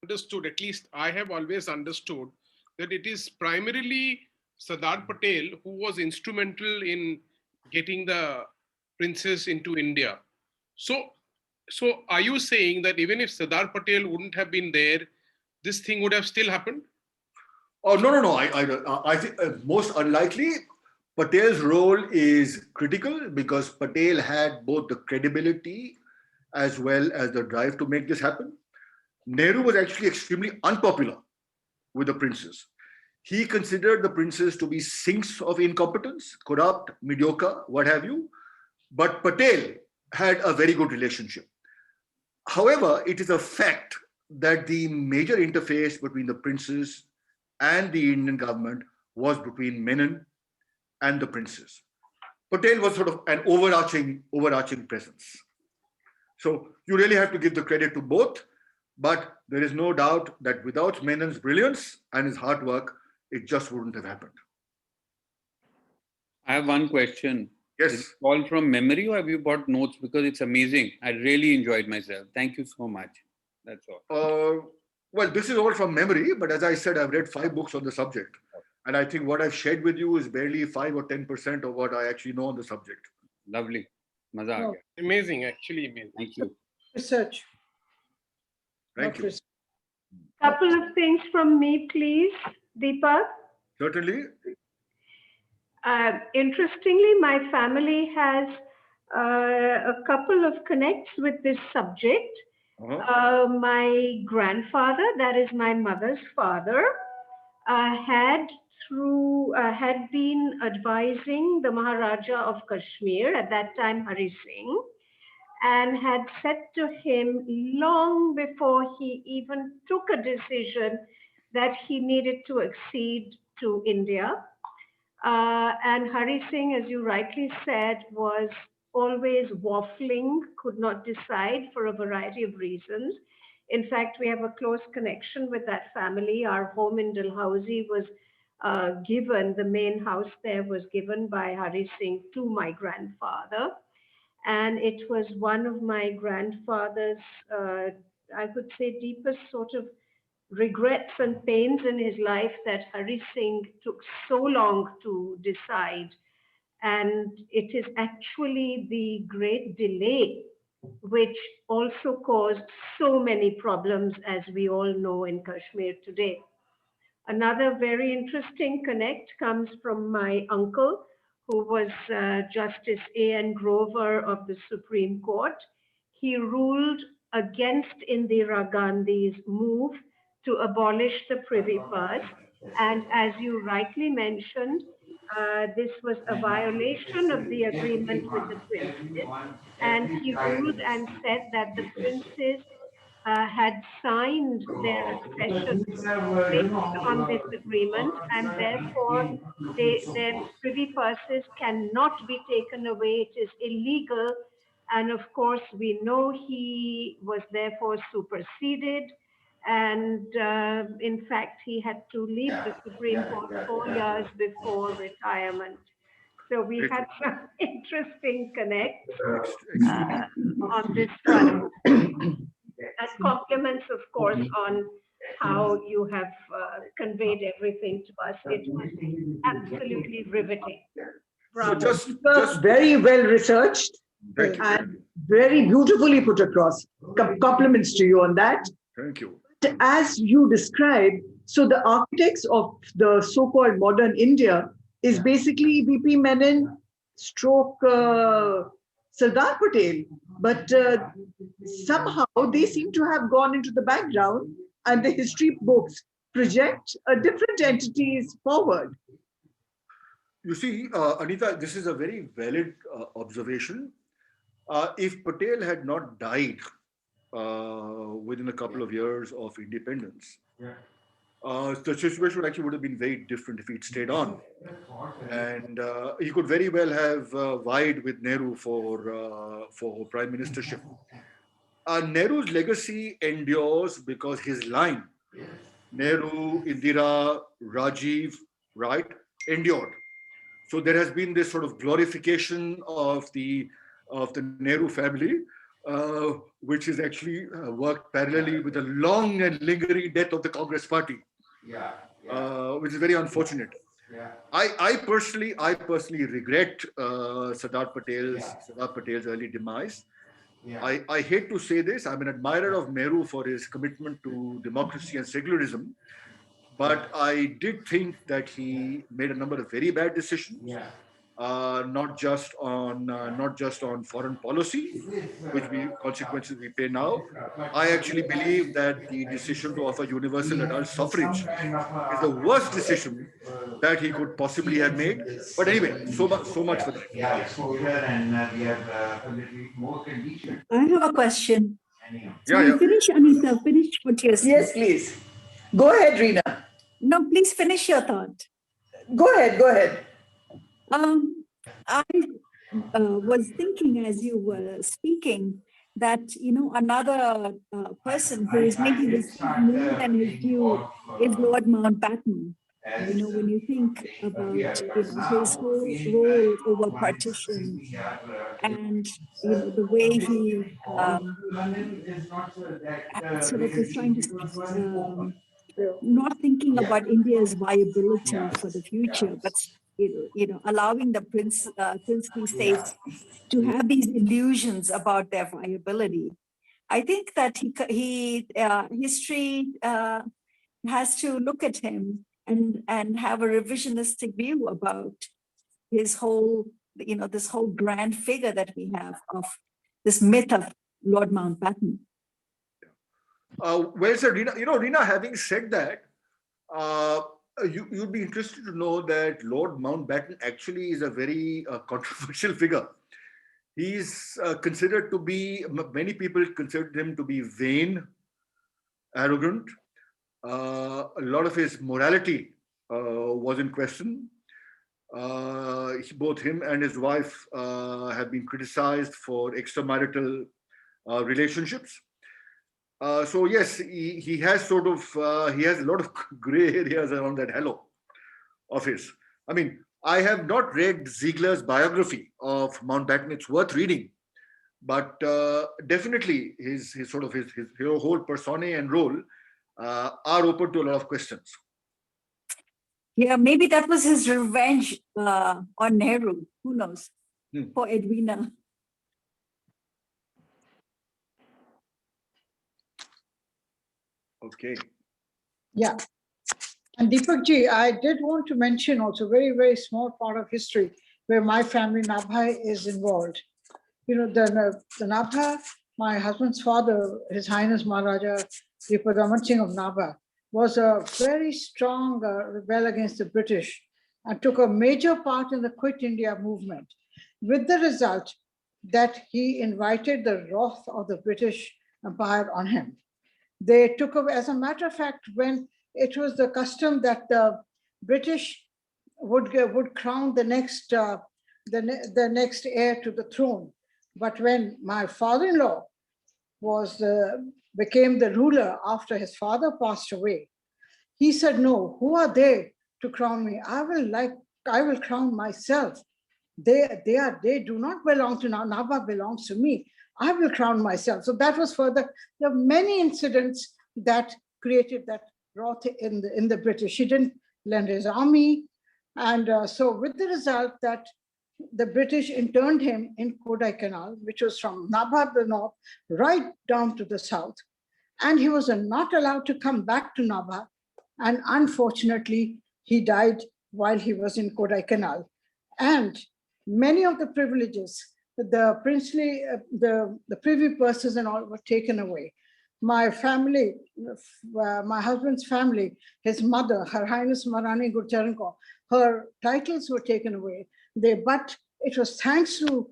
Understood, at least I have always understood that it is primarily Sardar Patel who was instrumental in getting the princes into India. So are you saying that even if Sardar Patel wouldn't have been there, this thing would have still happened? Oh, no. I think most unlikely. Patel's role is critical because Patel had both the credibility as well as the drive to make this happen. Nehru was actually extremely unpopular with the princes. He considered the princes to be sinks of incompetence, corrupt, mediocre, what have you. But Patel had a very good relationship. However, it is a fact that the major interface between the princes and the Indian government was between Menon and the princes. Patel was sort of an overarching presence. So you really have to give the credit to both, but there is no doubt that without Menon's brilliance and his hard work, it just wouldn't have happened. I have one question. Yes. Is it all from memory or have you brought notes? Because it's amazing. I really enjoyed myself. Thank you so much. That's all. Well, this is all from memory, but as I said, I've read 5 books on the subject. And I think what I've shared with you is barely 5 or 10% of what I actually know on the subject. Lovely. Maza aa gaya. Amazing, actually amazing. Thank you. Research. Thank you. Couple of things from me, please, Deepak. Certainly. Interestingly, my family has a couple of connects with this subject. My grandfather, that is my mother's father, had been advising the Maharaja of Kashmir, at that time Hari Singh, and had said to him long before he even took a decision that he needed to accede to India. And Hari Singh, as you rightly said, was always waffling, could not decide for a variety of reasons. In fact, we have a close connection with that family. Our home in Dalhousie was given, the main house there was given by Hari Singh to my grandfather. And it was one of my grandfather's, I could say, deepest sort of regrets and pains in his life that Hari Singh took so long to decide. And it is actually the great delay which also caused so many problems, as we all know, in Kashmir today. Another very interesting connect comes from my uncle, who was Justice A.N. Grover of the Supreme Court. He ruled against Indira Gandhi's move to abolish the Privy Purse. And as you rightly mentioned, this was a violation of the agreement with the princes. And he ruled and said that the princes had signed their accession based on this agreement, and therefore their privy purses cannot be taken away. It is illegal. And of course, we know he was therefore superseded. And in fact, he had to leave the Supreme Court 4 years before retirement. So we had some interesting connects on this front. And compliments, of course, on how you have conveyed everything to us. It was absolutely riveting. So just Very well researched and very beautifully put across. Compliments to you on that. thank you. As you describe, So the architects of the so-called modern India is basically VP Menon stroke Sardar Patel. But somehow they seem to have gone into the background, and the history books project different entities forward. You see, Anita, this is a very valid observation. If Patel had not died within a couple of years of independence, the situation would have been very different if he'd stayed on. And he could very well have vied with Nehru for prime ministership. Nehru's legacy endures because his line, Nehru, Indira, Rajiv, right, endured. So there has been this sort of glorification of the Nehru family, which is actually worked parallelly with the long and lingering death of the Congress party, which is very unfortunate. I personally regret Sardar Patel's early demise. I hate to say this. I'm an admirer of Nehru for his commitment to democracy and secularism, but I did think that he made a number of very bad decisions. Not just on foreign policy, which consequences we pay now. I actually believe that the decision to offer universal adult suffrage is the worst decision that he could possibly have made. But anyway, so much for that. I have a question. Finish, Anita. Finish what you're saying. Yes, please. Go ahead, Reena. No, please finish your thought. Go ahead. I was thinking as you were speaking that, another person who is maybe received more than his due is Lord Mountbatten. When you think about, his whole role over partition and, the way he sort of is trying to, not thinking about India's viability for the future, but allowing the princely states to have these illusions about their viability. I think that history has to look at him and have a revisionistic view about his whole, this whole grand figure that we have of this myth of Lord Mountbatten. Well said, Reena. Reena, having said that, you'd be interested to know that Lord Mountbatten actually is a very controversial figure. He's considered to be, many people consider him to be vain, arrogant. A lot of his morality was in question. Both him and his wife have been criticized for extramarital relationships. So yes, he has he has a lot of gray areas around that halo of his. I mean, I have not read Ziegler's biography of Mountbatten. It's worth reading, but definitely his whole persona and role are open to a lot of questions. Yeah, maybe that was his revenge on Nehru. Who knows? For Edwina. Okay. Yeah. And Deepak ji, I did want to mention also very, very small part of history where my family Nabha is involved. The Nabha, my husband's father, His Highness Maharaja Deepak Singh of Nabha, was a very strong rebel against the British and took a major part in the Quit India movement, with the result that he invited the wrath of the British Empire on him. They took away, as a matter of fact, when it was the custom that the British would crown the next heir to the throne. But when my father-in-law became the ruler after his father passed away, he said, "No, who are they to crown me? I will crown myself. They do not belong to Nabha belongs to me. I will crown myself." So that was further. There are many incidents that created that wrath in the British. He didn't lend his army, and so with the result that the British interned him in Kodaikanal, which was from Nabha, the north, right down to the south, and he was not allowed to come back to Nabha And unfortunately, he died while he was in Kodaikanal. And many of the privileges, the princely, the privy purses and all were taken away. My family, my husband's family, his mother, Her Highness Maharani Gurcharan, her titles were taken away. But it was thanks to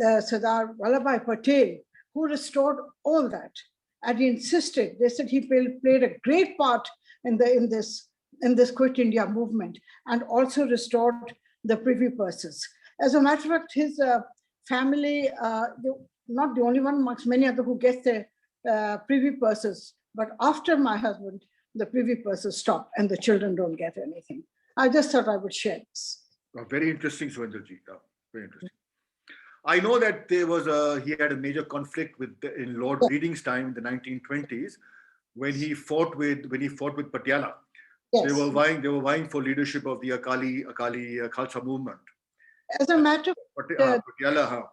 Sardar Vallabhbhai Patel who restored all that. And he insisted, they said he played a great part in this Quit India movement and also restored the privy purses. As a matter of fact, his family, not the only one amongst many other who get their privy purses, but after my husband, the privy purses stop and the children don't get anything. I just thought I would share this. Very interesting, Surendraji. Very interesting. I know that he had a major conflict in Lord Breeding's time in the 1920s when he fought with Patiala. Yes. They were vying for leadership of the Akali Khalsa movement. As a matter of Patiala,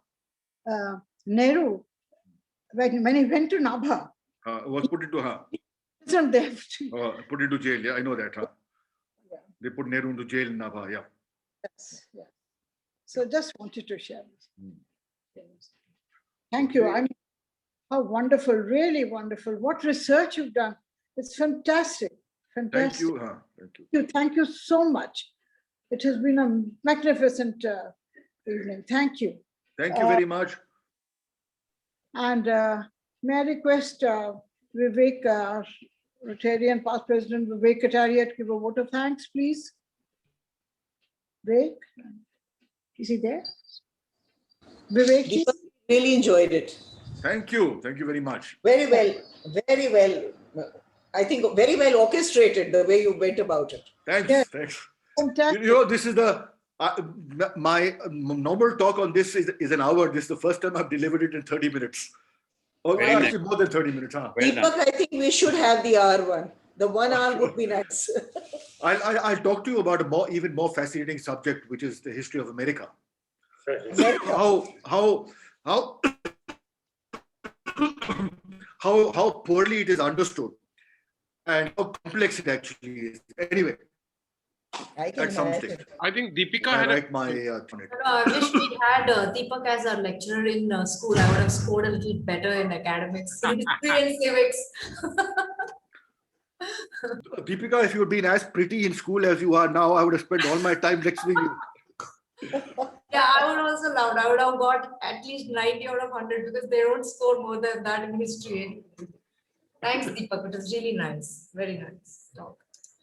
Nehru, when he went to Nabha, was put into put into jail. Yeah, I know that. Yeah. They put Nehru into jail in Nabha. Yeah. Yes. Yeah. So just wanted to share this. Yes. Thank you. I mean, how wonderful, really wonderful. What research you've done. It's fantastic. Fantastic. Thank you. Thank you. Thank you so much. It has been a magnificent evening. Thank you. Thank you very much. And may I request Vivek, Rotarian past president Vivek Kataria, to give a vote of thanks, please. Vivek, is he there? Vivek, Deepak, really enjoyed it. Thank you. Thank you very much. Very well. Very well. I think very well orchestrated the way you went about it. Thanks. Yes. Thanks. Fantastic. You know, this is my normal talk on this is an hour. This is the first time I've delivered it in 30 minutes. Or actually more than 30 minutes. Huh? Well Deepak, I think we should have the hour one. The 1 hour would be nice. I'll talk to you about a even more fascinating subject, which is the history of America. How poorly it is understood and how complex it actually is. Anyway, at some stage. I think Deepika I had write my I wish we had Deepak as our lecturer in school. I would have scored a little better in academics, history and civics. Deepika, if you had been as pretty in school as you are now, I would have spent all my time lecturing you. Yeah, I would also love. I would have got at least 90 out of 100 because they don't score more than that in history. Thanks, Deepak. It was really nice. Very nice talk.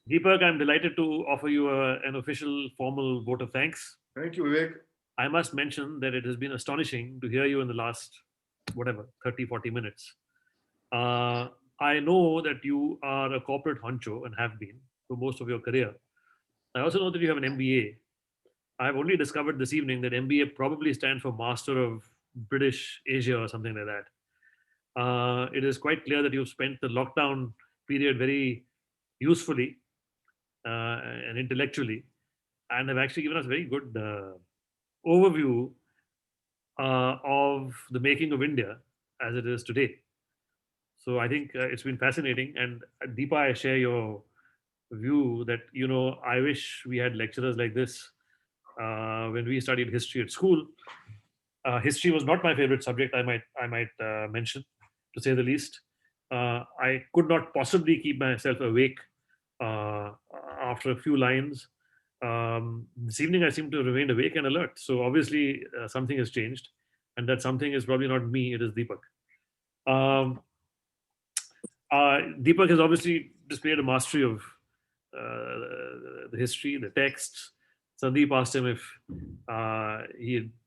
Deepak, I'm delighted to offer you an official formal vote of thanks. Thank you, Vivek. I must mention that it has been astonishing to hear you in the last, 30, 40 minutes. I know that you are a corporate honcho and have been for most of your career. I also know that you have an MBA. I've only discovered this evening that MBA probably stands for Master of British Asia or something like that. It is quite clear that you've spent the lockdown period very usefully and intellectually, and have actually given us a very good overview of the making of India as it is today. So I think it's been fascinating. And Deepa, I share your view that, I wish we had lecturers like this when we studied history at school. History was not my favorite subject, I might mention, to say the least. I could not possibly keep myself awake after a few lines. This evening, I seem to have remained awake and alert. So obviously, something has changed, and that something is probably not me; it is Deepak. Deepak has obviously displayed a mastery of the history, the texts. Sandeep asked him if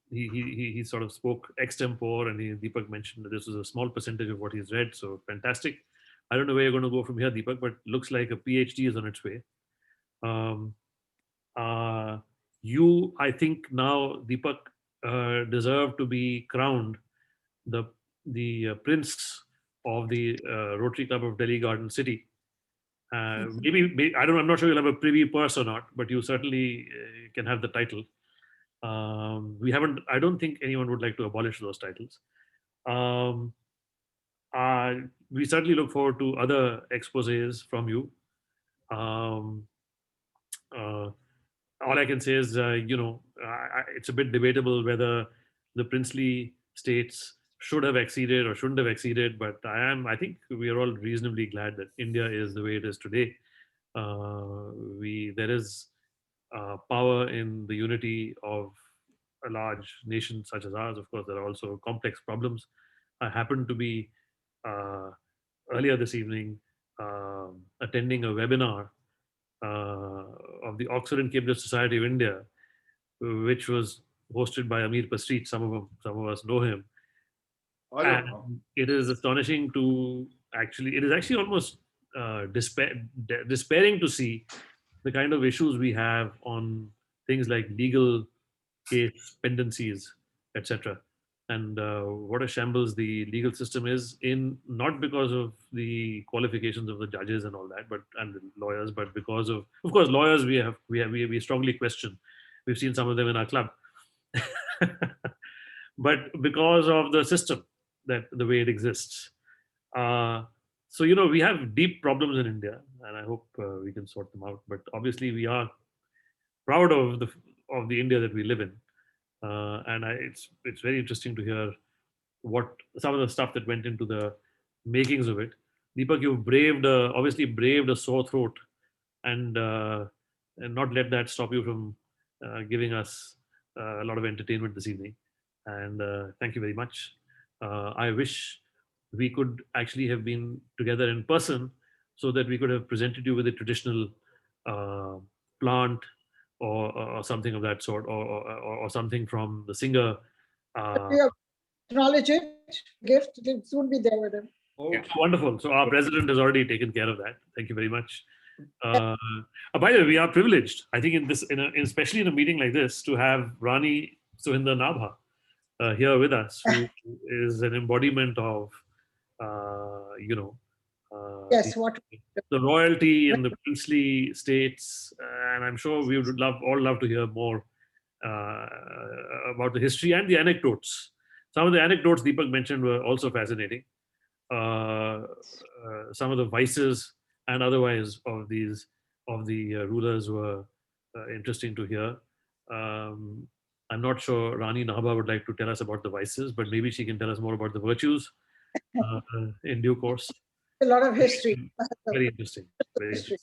he sort of spoke extempore, and Deepak mentioned that this was a small percentage of what he's read. So fantastic. I don't know where you're going to go from here, Deepak, but looks like a PhD is on its way. You, I think now, Deepak, deserve to be crowned the prince of the Rotary Club of Delhi Garden City. Maybe I don't know. I'm not sure you'll have a privy purse or not, but you certainly can have the title. We haven't. I don't think anyone would like to abolish those titles. We certainly look forward to other exposés from you. Um, all I can say is, it's a bit debatable whether the princely states should have acceded or shouldn't have acceded, but I think we are all reasonably glad that India is the way it is today. There is power in the unity of a large nation such as ours. Of course, there are also complex problems. I happened to be earlier this evening attending a webinar of the Oxford and Cambridge Society of India, which was hosted by Amir Pasrit. Some of us know him. And it is astonishing to it is actually almost despairing to see the kind of issues we have on things like legal case pendencies, etc. And what a shambles the legal system is, not because of the qualifications of the judges and all that, and the lawyers, but because of course, lawyers we strongly question. We've seen some of them in our club, but because of the system, that the way it exists. So we have deep problems in India, and I hope we can sort them out. But obviously, we are proud of the India that we live in. And it's very interesting to hear what some of the stuff that went into the makings of it. Deepak, you've obviously braved a sore throat, and not let that stop you from giving us a lot of entertainment this evening. And thank you very much. I wish we could actually have been together in person so that we could have presented you with a traditional plant or something of that sort, or something from the singer. We acknowledge it, gift, it will soon be there with him. Yeah, wonderful. So our president has already taken care of that. Thank you very much. By the way, we are privileged, I think, especially in a meeting like this, to have Rani Suhinder Nabha here with us, who is an embodiment of, yes, the royalty in the princely states, and I'm sure we would all love to hear more about the history and the anecdotes. Some of the anecdotes Deepak mentioned were also fascinating. Some of the vices and otherwise of the rulers were interesting to hear. I'm not sure Rani Nabha would like to tell us about the vices, but maybe she can tell us more about the virtues in due course. A lot of history. Very interesting. Very interesting.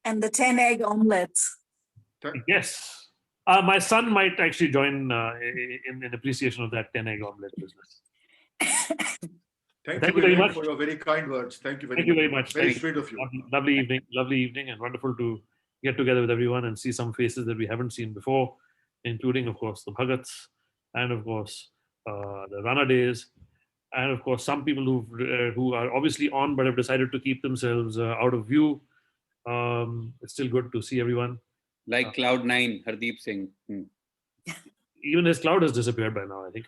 And the 10-egg omelets. Yes. My son might actually join in appreciation of that 10-egg omelet business. Thank you very much for your very kind words. Thank you very much. Very sweet of you. Lovely evening, and wonderful to get together with everyone and see some faces that we haven't seen before, including, of course, the Bhagats, and of course, the Rana days, and of course, some people who are obviously on but have decided to keep themselves out of view. It's still good to see everyone. Like Cloud9, Hardeep Singh. Even his cloud has disappeared by now, I think.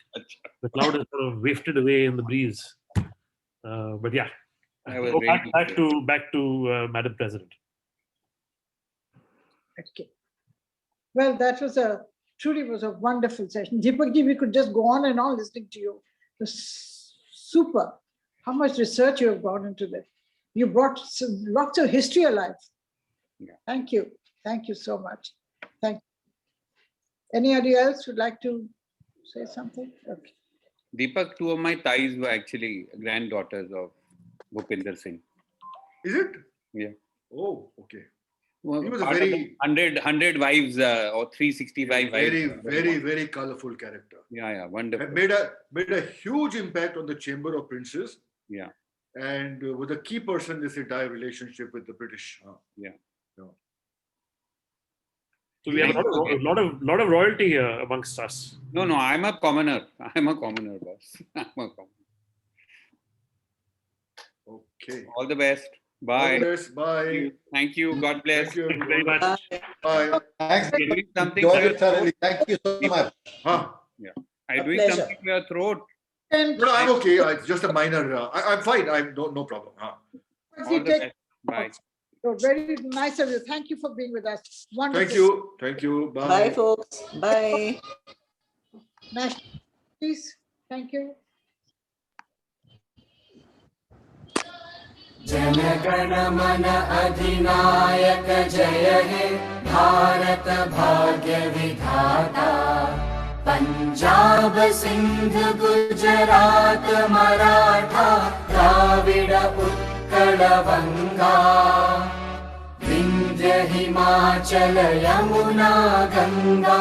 The cloud has sort of wafted away in the breeze. But yeah, back to Madam President. Okay. Well, that was truly was a wonderful session. Deepak ji, we could just go on and on listening to you. It was super. How much research you have gone into this. You brought lots of history alive. Yeah. Thank you. Thank you so much. Thank you. Anybody else would like to say something? Okay. Deepak, two of my ties were actually granddaughters of Bhupinder Singh. Is it? Yeah. Oh, okay. Well, he was a very 100 wives or 365 very, wives. very colorful character. Yeah, wonderful. And made a huge impact on the Chamber of Princes. Yeah. And was a key person in this entire relationship with the British. Yeah. So we have a lot of royalty here amongst us. No, I'm a commoner. Boss. I'm a commoner. Okay. All the best. Bye. All the best. Bye. Thank you. God bless. Thank you. Thank you very much. Bye. Thanks. Are you doing something Enjoyed for your it thoroughly. throat? Thank you so much. Yeah. Are you doing something for your throat? No, I'm okay. It's just a minor. I'm fine. I'm no problem. All the best. Bye. So very nice of you. Thank you for being with us. Wonderful. Thank you. Bye. Bye, folks. Bye. National peace. Thank you. जनगण मन अधिनायक जय हे भारत भाग्य विधाता पंजाब सिंध गुजरात मराठा द्राविड उत्कल बंगा विंध्य हिमाचल यमुना गंगा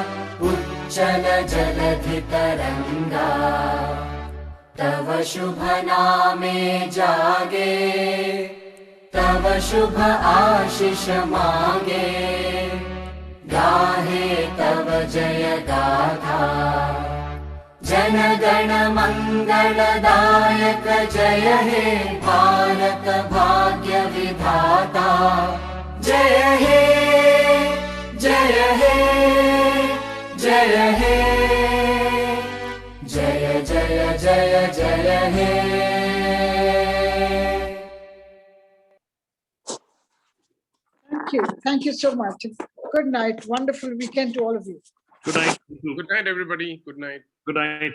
उच्चल जलधि तरंगा तव शुभ नामे जागे तव शुभ आशीष मागे गाहे तव जय गाथा जन गण मंगलदायक जय हे भारत भाग्य विधाता जय हे जय हे जय हे जय जय जय जय हे Thank you so much. Good night. Wonderful weekend to all of you. Good night. Good night, everybody. Good night. Good night.